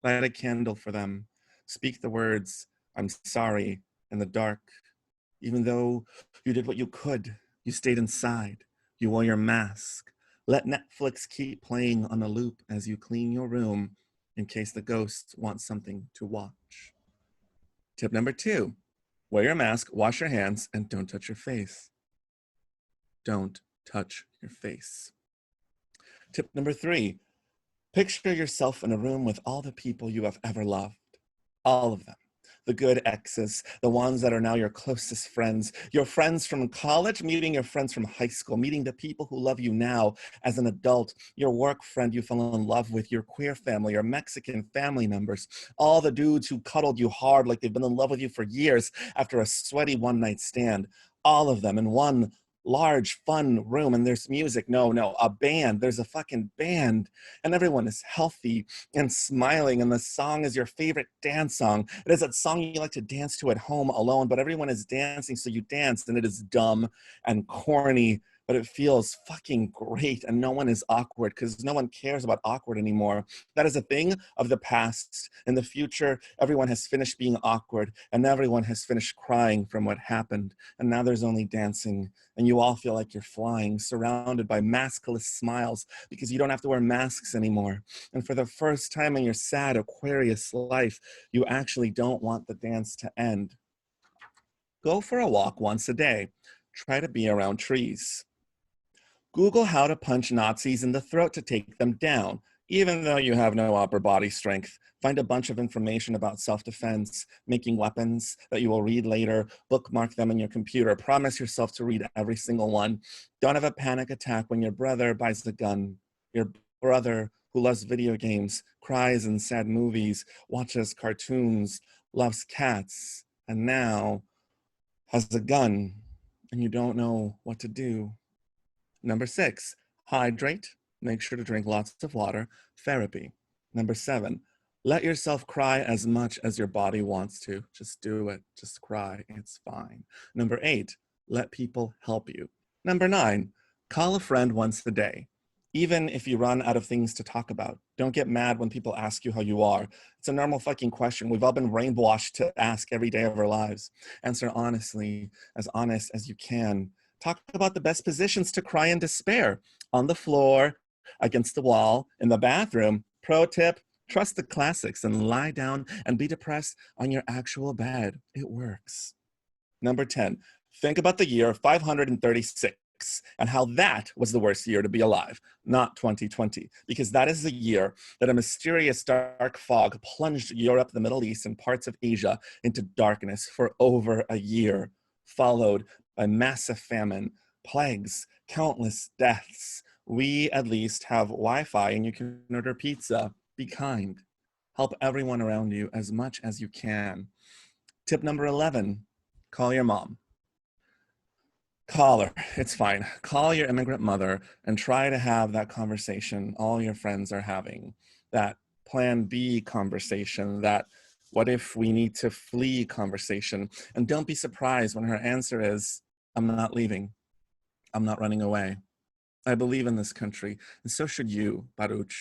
Light a candle for them. Speak the words, "I'm sorry," in the dark. Even though you did what you could, you stayed inside. You wore your mask. Let Netflix keep playing on a loop as you clean your room in case the ghosts want something to watch. Tip number 2, wear your mask, wash your hands, and don't touch your face. Don't touch your face. Tip number 3, picture yourself in a room with all the people you have ever loved. All of them. The good exes, the ones that are now your closest friends, your friends from college, meeting your friends from high school, meeting the people who love you now as an adult, your work friend you fell in love with, your queer family, your Mexican family members, all the dudes who cuddled you hard like they've been in love with you for years after a sweaty one-night stand. All of them in one large, fun room, and there's music. No, a band. There's a fucking band, and everyone is healthy and smiling, and the song is your favorite dance song. It is that song you like to dance to at home alone, but everyone is dancing, so you dance, and it is dumb and corny, but it feels fucking great, and no one is awkward because no one cares about awkward anymore. That is a thing of the past. In the future, everyone has finished being awkward, and everyone has finished crying from what happened, and now there's only dancing, and you all feel like you're flying, surrounded by maskless smiles because you don't have to wear masks anymore. And for the first time in your sad Aquarius life, you actually don't want the dance to end. Go for a walk once a day. Try to be around trees. Google how to punch Nazis in the throat to take them down. Even though you have no upper body strength, find a bunch of information about self-defense, making weapons that you will read later, bookmark them in your computer, promise yourself to read every single one. Don't have a panic attack when your brother buys a gun. Your brother who loves video games, cries in sad movies, watches cartoons, loves cats, and now has a gun, and you don't know what to do. Number 6, hydrate. Make sure to drink lots of water. Therapy. Number 7, let yourself cry as much as your body wants to. Just do it. Just cry. It's fine. Number 8, let people help you. Number 9, call a friend once a day. Even if you run out of things to talk about, don't get mad when people ask you how you are. It's a normal fucking question. We've all been brainwashed to ask every day of our lives. Answer honestly, as honest as you can. Talk about the best positions to cry in despair. On the floor, against the wall, in the bathroom. Pro tip, trust the classics and lie down and be depressed on your actual bed. It works. Number 10, think about the year 536 and how that was the worst year to be alive, not 2020, because that is the year that a mysterious dark fog plunged Europe, the Middle East, and parts of Asia into darkness for over a year. followed by massive famine, plagues, countless deaths. We at least have Wi-Fi and you can order pizza. Be kind. Help everyone around you as much as you can. Tip number 11, call your mom. Call her, it's fine. Call your immigrant mother and try to have that conversation all your friends are having. That plan B conversation, that what if we need to flee conversation. And don't be surprised when her answer is, I'm not leaving. I'm not running away. I believe in this country, and so should you, Baruch.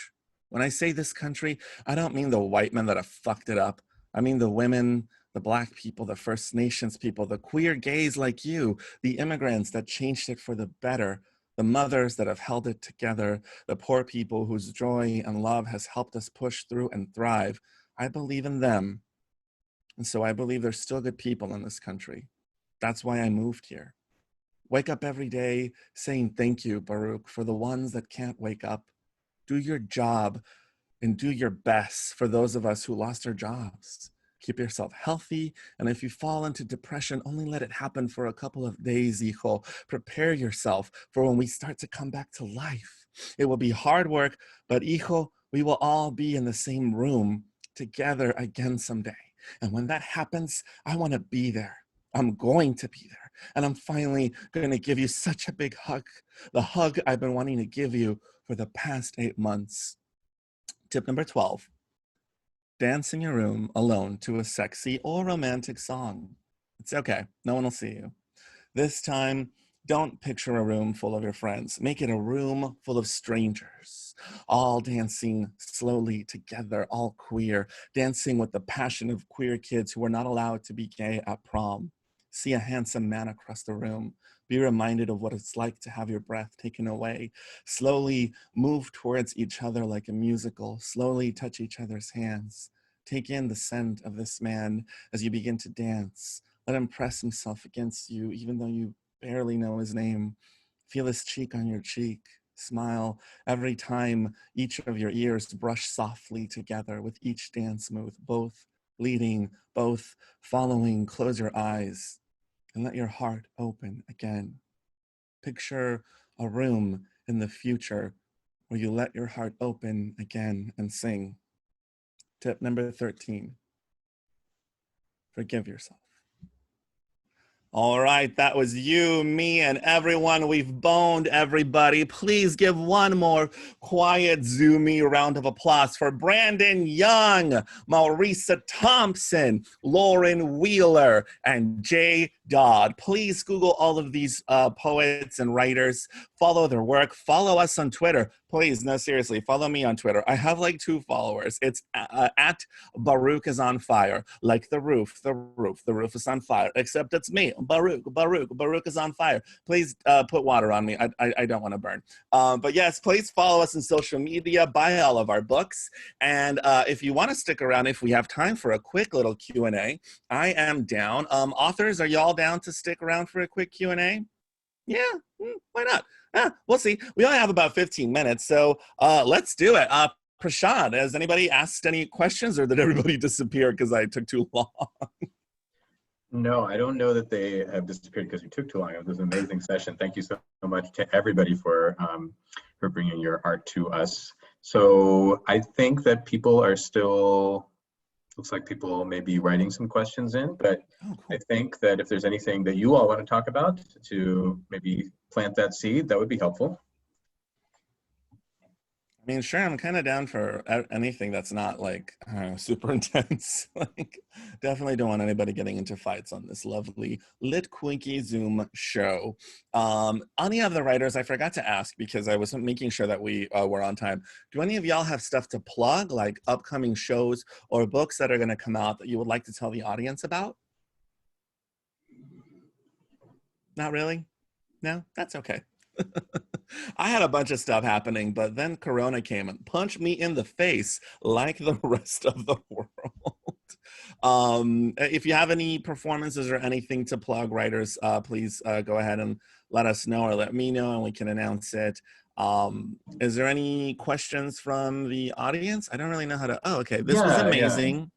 When I say this country, I don't mean the white men that have fucked it up. I mean the women, the Black people, the First Nations people, the queer gays like you, the immigrants that changed it for the better, the mothers that have held it together, the poor people whose joy and love has helped us push through and thrive. I believe in them. And so I believe there's still good people in this country. That's why I moved here. Wake up every day saying thank you, Baruch, for the ones that can't wake up. Do your job and do your best for those of us who lost our jobs. Keep yourself healthy, and if you fall into depression, only let it happen for a couple of days, hijo. Prepare yourself for when we start to come back to life. It will be hard work, but hijo, we will all be in the same room together again someday. And when that happens, I want to be there. I'm going to be there. And I'm finally going to give you such a big hug, the hug I've been wanting to give you for the past 8 months. Tip number 12. Dance in your room alone to a sexy or romantic song. It's okay. No one will see you. This time, don't picture a room full of your friends. Make it a room full of strangers, all dancing slowly together, all queer, dancing with the passion of queer kids who are not allowed to be gay at prom. See a handsome man across the room. Be reminded of what it's like to have your breath taken away. Slowly move towards each other like a musical. Slowly touch each other's hands. Take in the scent of this man as you begin to dance. Let him press himself against you, even though you barely know his name. Feel his cheek on your cheek. Smile every time each of your ears brush softly together with each dance move, both leading, both following. Close your eyes and let your heart open again. Picture a room in the future where you let your heart open again and sing. Tip number 13, forgive yourself. All right, that was you, me, and everyone. We've boned everybody. Please give one more quiet, zoomy round of applause for Brandon Young, Maurisa Thompson, Lauren Wheeler, and Jayy Dodd. Please Google all of these poets and writers. Follow their work. Follow us on Twitter. Please, no, seriously, follow me on Twitter. I have like 2 followers. It's at Baruch is on fire. Like the roof is on fire, except it's me, Baruch is on fire. Please put water on me. I don't want to burn. But yes, please follow us on social media, buy all of our books. And if you want to stick around, if we have time for a quick little Q&A, I am down. Authors, are y'all down to stick around for a quick Q&A? Yeah, why not? We'll see. We only have about 15 minutes, so let's do it. Prashant, has anybody asked any questions, or did everybody disappear because I took too long? No, I don't know that they have disappeared because you took too long. It was an amazing session. Thank you so much to everybody for bringing your art to us. So I think that people are still, looks like people may be writing some questions in, but cool. I think that if there's anything that you all want to talk about to maybe plant that seed, that would be helpful. I mean, sure, I'm kind of down for anything that's not like super intense. Like, definitely don't want anybody getting into fights on this lovely Litquake Zoom show. Any of the writers, I forgot to ask because I was making sure that we were on time. Do any of y'all have stuff to plug, like upcoming shows or books that are going to come out that you would like to tell the audience about? Not really? No? That's okay. I had a bunch of stuff happening, but then Corona came and punched me in the face like the rest of the world. If you have any performances or anything to plug, writers, please go ahead and let us know or let me know and we can announce it. Is there any questions from the audience? I don't really know how to, oh, okay, this was amazing.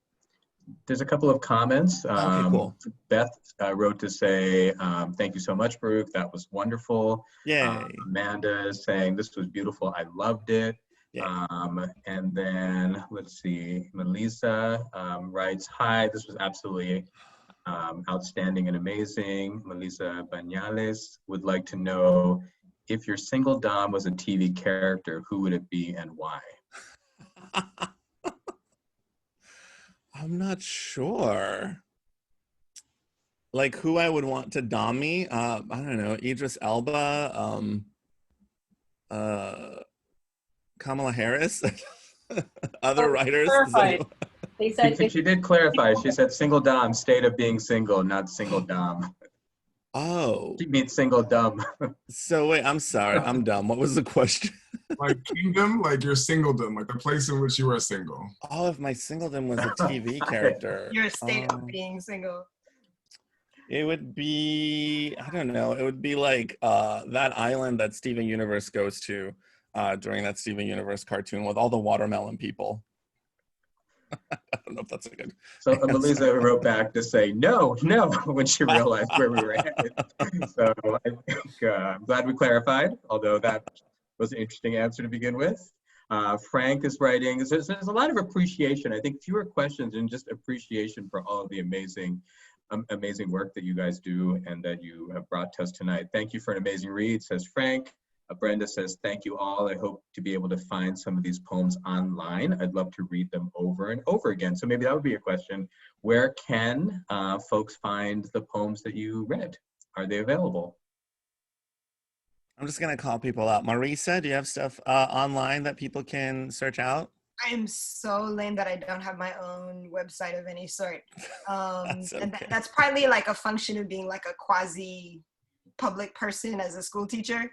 There's a couple of comments. Okay, cool. Beth wrote to say, thank you so much, Baruch. That was wonderful. Yay. Amanda is saying, this was beautiful. I loved it. Yay. And then, let's see, Melissa writes, hi, this was absolutely outstanding and amazing. Melissa Banales would like to know, if your single dom was a TV character, who would it be and why? I'm not sure. Like who I would want to dom me? I don't know. Idris Elba, Kamala Harris, other writers. They said she did clarify. She said single dom, state of being single, not single dom. Oh. She means single dumb. So wait, I'm sorry. I'm dumb. What was the question? Like kingdom, like your singledom, like the place in which you are single. Oh, if my singledom was a TV character. Your state of being single. It would be, I don't know, it would be like that island that Steven Universe goes to during that Steven Universe cartoon with all the watermelon people. I don't know if that's a good So answer. Melissa wrote back to say, no, when she realized where we were headed. So I think I'm glad we clarified, although that was an interesting answer to begin with. Frank is writing, there's a lot of appreciation. I think fewer questions and just appreciation for all of the amazing work that you guys do and that you have brought to us tonight. Thank you for an amazing read, says Frank. Brenda says, thank you all. I hope to be able to find some of these poems online. I'd love to read them over and over again. So maybe that would be a question. Where can folks find the poems that you read? Are they available? I'm just going to call people out. Marisa, do you have stuff online that people can search out? I am so lame that I don't have my own website of any sort. That's okay. And that's partly like a function of being like a quasi public person as a school teacher.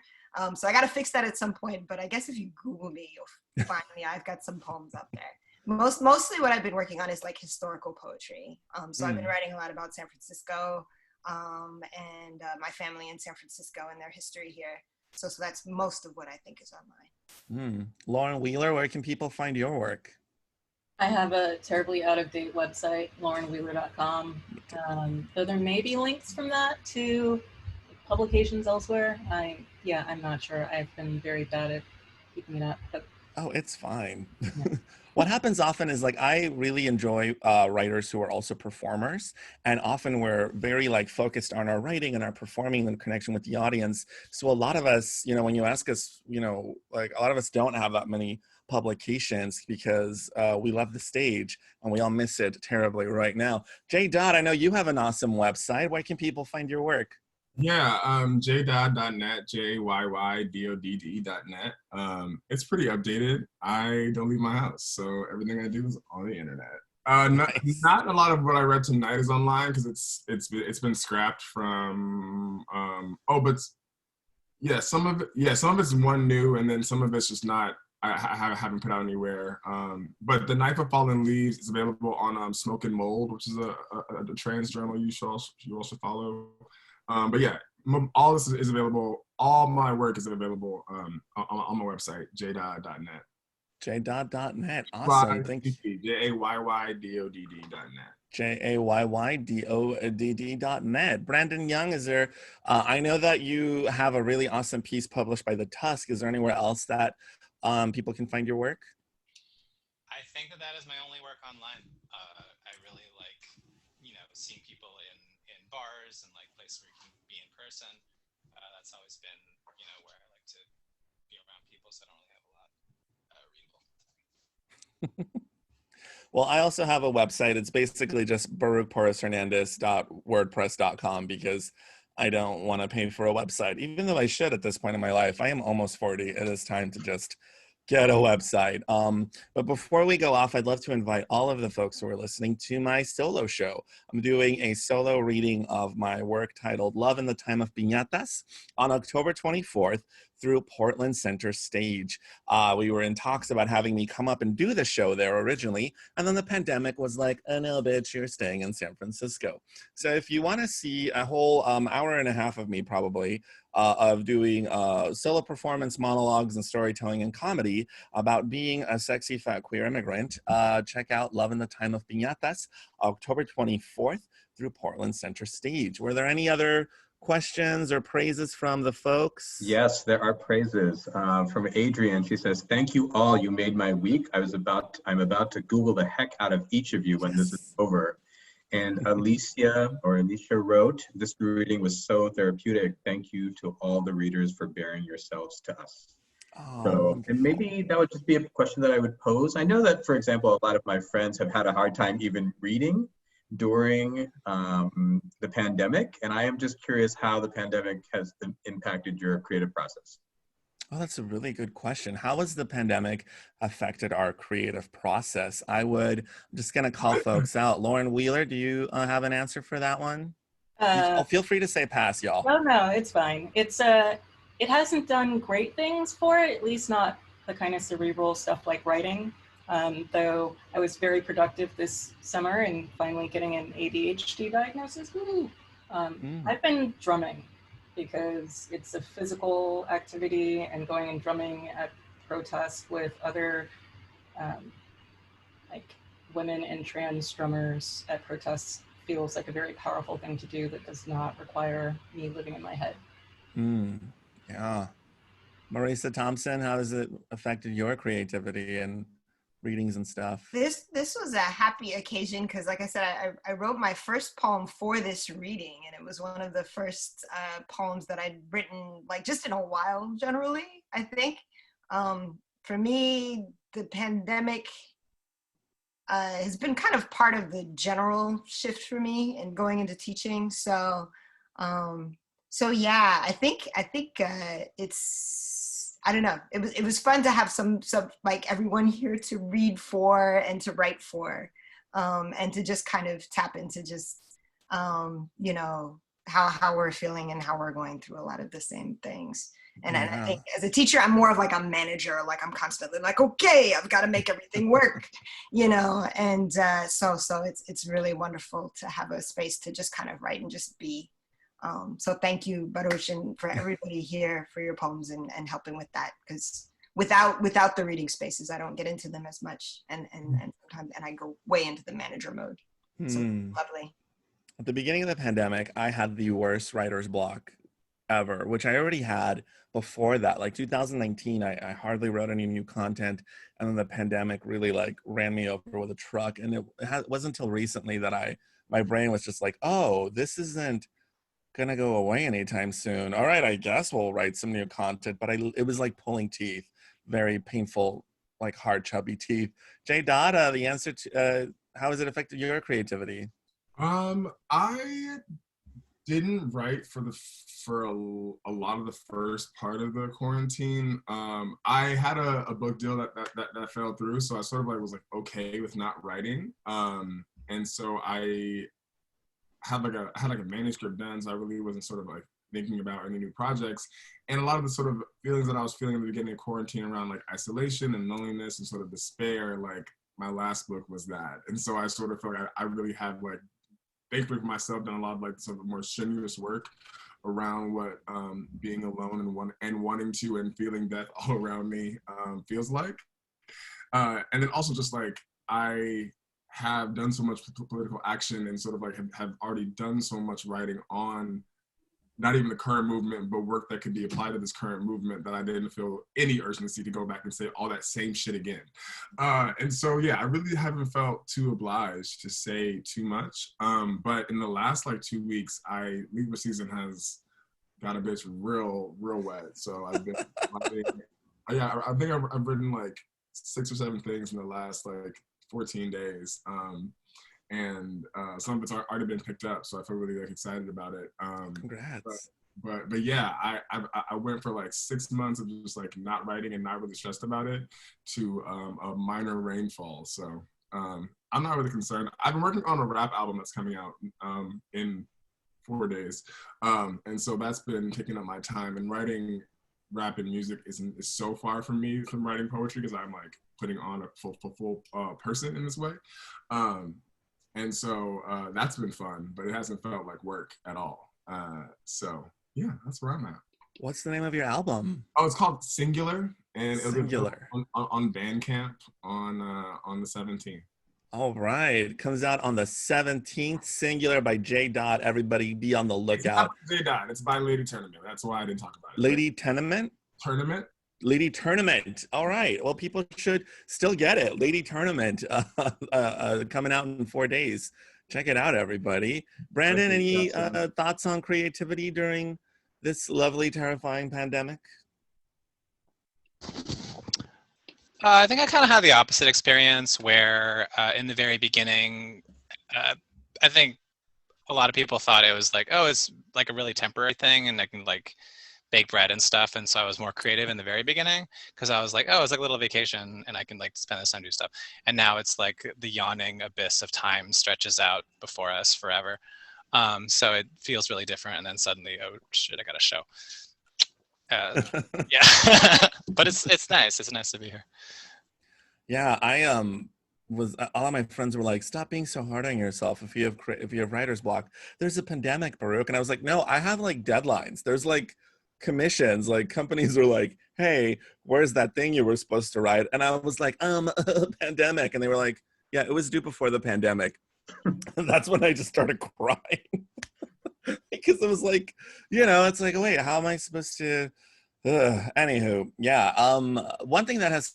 So I got to fix that at some point, but I guess if you Google me, you'll find me. I've got some poems up there. Mostly what I've been working on is like historical poetry. So I've been writing a lot about San Francisco and my family in San Francisco and their history here. So that's most of what I think is online. Lauren Wheeler, where can people find your work? I have a terribly out-of-date website, laurenwheeler.com. Though there may be links from that to publications elsewhere. I'm not sure. I've been very bad at keeping it up. But oh, it's fine. Yeah. What happens often is like I really enjoy writers who are also performers, and often we're very like focused on our writing and our performing and connection with the audience. So a lot of us, when you ask us, like a lot of us don't have that many publications because we love the stage and we all miss it terribly right now. Jayy Dodd, I know you have an awesome website. Where can people find your work? Yeah, jaydodd.net, jaydodd.net. It's pretty updated. I don't leave my house, so everything I do is on the internet. Nice. Not a lot of what I read tonight is online because it's been scrapped from some of it's one new and then some of it's just not. I haven't put out anywhere. But The Knife of Fallen Leaves is available on Smoke and Mold, which is a trans journal you also follow. But yeah, all this is available. All my work is available on my website, jaydodd.net. jaydodd.net. Awesome. Thank you. jaydodd.net. jaydodd.net. Brandon Young, is there, I know that you have a really awesome piece published by The Tusk. Is there anywhere else that people can find your work? I think that is my only work online. I really like, seeing people in bars and like places where you can be in person. That's always been, where I like to be around people, so I don't really have a lot readable. Well, I also have a website. It's basically just Baruch Porras-Hernandez.wordpress.com because I don't want to pay for a website, even though I should at this point in my life. I am almost 40. It is time to just get a website. But before we go off, I'd love to invite all of the folks who are listening to my solo show. I'm doing a solo reading of my work titled Love in the Time of Piñatas on October 24th through Portland Center Stage. We were in talks about having me come up and do the show there originally, and then the pandemic was like, oh no, bitch, you're staying in San Francisco. So if you want to see a whole hour and a half of me probably of doing solo performance, monologues, and storytelling and comedy about being a sexy fat queer immigrant, check out Love in the Time of Piñatas, October 24th through Portland Center Stage. Were there any other questions or praises from the folks? Yes, there are praises from Adrienne. She says, "Thank you all. You made my week. I'm about to Google the heck out of each of you when this is over." And Alicia wrote, "This reading was so therapeutic. Thank you to all the readers for bearing yourselves to us." Oh, So, and maybe that would just be a question that I would pose. I know that, for example, a lot of my friends have had a hard time even reading during the pandemic, and I am just curious how the pandemic has impacted your creative process. Oh, that's a really good question. How has the pandemic affected our creative process? I'm just going to call folks out. Lauren Wheeler, do you have an answer for that one? Feel free to say pass, y'all. No, it's fine. It hasn't done great things for it, at least not the kind of cerebral stuff like writing. Though I was very productive this summer and finally getting an ADHD diagnosis. I've been drumming because it's a physical activity, and going and drumming at protests with other like women and trans drummers at protests feels like a very powerful thing to do that does not require me living in my head. Yeah. Marisa Thompson, how has it affected your creativity and readings and stuff? This was a happy occasion because, like I said, I wrote my first poem for this reading, and it was one of the first poems that I'd written like just in a while. Generally, I think for me, the pandemic has been kind of part of the general shift for me and going into teaching. So yeah, I think it's. I don't know. It was fun to have some like everyone here to read for and to write for, and to just kind of tap into just you know how we're feeling and how we're going through a lot of the same things. And I think as a teacher, I'm more of like a manager. Like I'm constantly like, okay, I've got to make everything work, you know. And so it's really wonderful to have a space to just kind of write and just be. So thank you, Baruch, and for everybody here for your poems and helping with that, because without the reading spaces, I don't get into them as much, and sometimes I go way into the manager mode. So lovely. At the beginning of the pandemic, I had the worst writer's block ever, which I already had before that. Like 2019, I hardly wrote any new content, and then the pandemic really like ran me over with a truck. And it wasn't until recently that my brain was just like, oh, this isn't gonna go away anytime soon. All right, I guess we'll write some new content. But it was like pulling teeth, very painful, like hard, chubby teeth. Jayy Dodd, the answer to how has it affected your creativity? I didn't write for a lot of the first part of the quarantine. I had a book deal that fell through, so I sort of like was like okay with not writing. And so I had like a manuscript done, so I really wasn't sort of like thinking about any new projects. And a lot of the sort of feelings that I was feeling in the beginning of quarantine around like isolation and loneliness and sort of despair, like my last book was that. And so I sort of felt like I really had like, thankfully for myself, done a lot of like sort of more strenuous work around what being alone and wanting to and feeling death all around me feels like. And then also just like I have done so much political action and sort of like have already done so much writing on not even the current movement, but work that could be applied to this current movement, that I didn't feel any urgency to go back and say all that same shit again. And so, yeah, I really haven't felt too obliged to say too much. But in the last like 2 weeks, Libra season has got a bitch real wet. So I've been, I think I've written like 6 or 7 things in the last like 14 days. And some of it's already been picked up, so I feel really like excited about it. Congrats. But yeah, I went for like 6 months of just like not writing and not really stressed about it to a minor rainfall. So I'm not really concerned. I've been working on a rap album that's coming out in 4 days, and so that's been taking up my time. And writing rap and music is so far from me from writing poetry, because I'm like putting on a full person in this way. And so that's been fun, but it hasn't felt like work at all. So yeah, that's where I'm at. What's the name of your album? Oh, it's called Singular, and Singular. it'll be on Bandcamp on the 17th. All right, it comes out on the 17th. Singular by Jayy Dodd. Everybody be on the lookout. It's not Jayy Dodd. It's by Lady Tournament. That's why I didn't talk about it. Lady Tenement? Tournament. Lady Tournament. All right. Well, people should still get it. Lady Tournament coming out in 4 days. Check it out, everybody. Brandon, any thoughts on creativity during this lovely, terrifying pandemic? I think I kind of had the opposite experience where in the very beginning, I think a lot of people thought it was like, oh, it's like a really temporary thing and I can like bake bread and stuff. And so I was more creative in the very beginning because I was like, oh, it's like a little vacation and I can like spend this time doing stuff. And now it's like the yawning abyss of time stretches out before us forever. So it feels really different. And then suddenly, oh shit, I got a show. Yeah, but it's nice. It's nice to be here. Yeah, I was all of my friends were like, stop being so hard on yourself if you have writer's block. There's a pandemic, Baruch. And I was like, no, I have like deadlines. There's like commissions, like companies are like, hey, where's that thing you were supposed to write? And I was like, pandemic. And they were like, yeah, it was due before the pandemic. That's when I just started crying. Because it was like, you know, it's like, wait, how am I supposed to anywho, yeah. One thing that has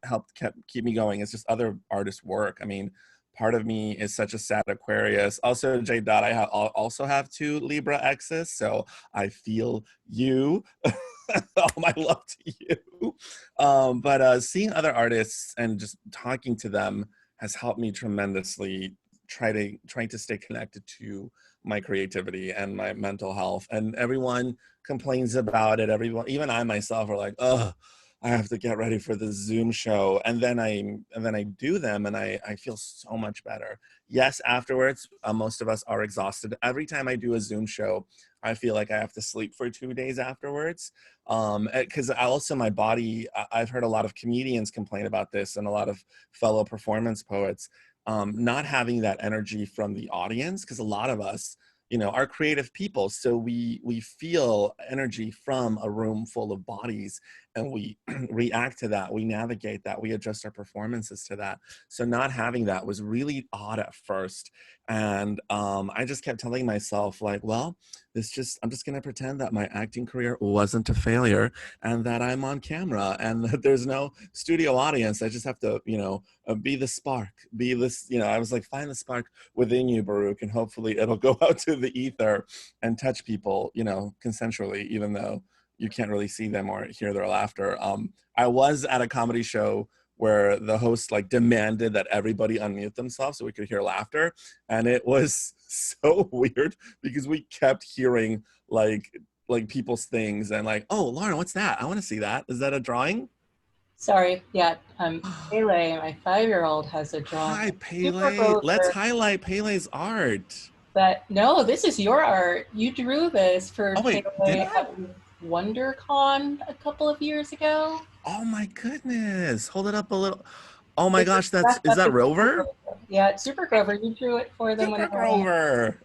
helped keep me going is just other artists' work. I mean, part of me is such a sad Aquarius. Also, Jayy Dodd, I also have 2 Libra exes, so I feel you. All my love to you. But seeing other artists and just talking to them has helped me tremendously. Trying to stay connected to my creativity and my mental health. And everyone complains about it. Everyone, even I myself, are like, oh, I have to get ready for the Zoom show. And then I do them and I feel so much better. Yes, afterwards, most of us are exhausted. Every time I do a Zoom show, I feel like I have to sleep for 2 days afterwards. Because also my body, I've heard a lot of comedians complain about this and a lot of fellow performance poets. Not having that energy from the audience, because a lot of us, you know, are creative people. So we feel energy from a room full of bodies and we react to that. We navigate that. We adjust our performances to that. So not having that was really odd at first. And I just kept telling myself like, well, I'm just going to pretend that my acting career wasn't a failure and that I'm on camera and that there's no studio audience. I just have to, you know, be the spark, be this, you know, I was like, find the spark within you, Baruch, and hopefully it'll go out to the ether and touch people, you know, consensually, even though you can't really see them or hear their laughter. I was at a comedy show where the host like demanded that everybody unmute themselves so we could hear laughter. And it was so weird because we kept hearing like people's things and like, oh, Lauren, what's that? I want to see that. Is that a drawing? Sorry, yeah, Pele, my 5-year-old, has a drawing. Hi, Pele. Let's highlight Pele's art. No, this is your art. You drew this for Pele at WonderCon a couple of years ago. Oh my goodness. Hold it up a little. Oh my gosh, is that Rover? Yeah, it's Super Grover. You drew it for them. Super Grover.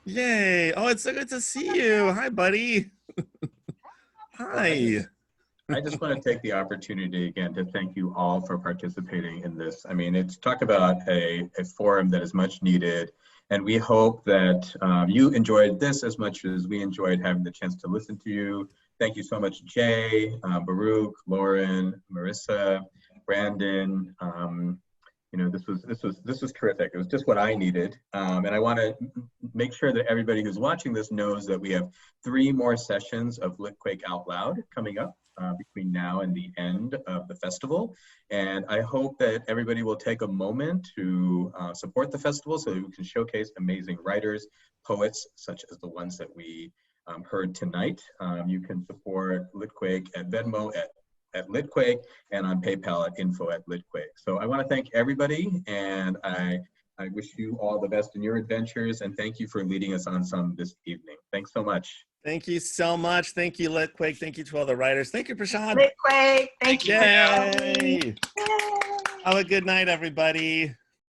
Yay. Oh, it's so good to see you. Hi, buddy. Hi. I just want to take the opportunity again to thank you all for participating in this. I mean, it's talk about a forum that is much needed. And we hope that you enjoyed this as much as we enjoyed having the chance to listen to you. Thank you so much, Jay, Baruch, Lauren, Marissa, Brandon. You know, this was terrific. It was just what I needed. And I want to make sure that everybody who's watching this knows that we have 3 more sessions of Litquake Out Loud coming up between now and the end of the festival. And I hope that everybody will take a moment to support the festival so that we can showcase amazing writers, poets, such as the ones that we heard tonight. You can support Litquake at Venmo at Litquake and on PayPal at info@Litquake. So I want to thank everybody, and I wish you all the best in your adventures, and thank you for leading us on some this evening. Thanks so much. Thank you so much. Thank you, Litquake. Thank you to all the writers. Thank you, Prashant. Litquake, thank you. Yay. Have a good night, everybody.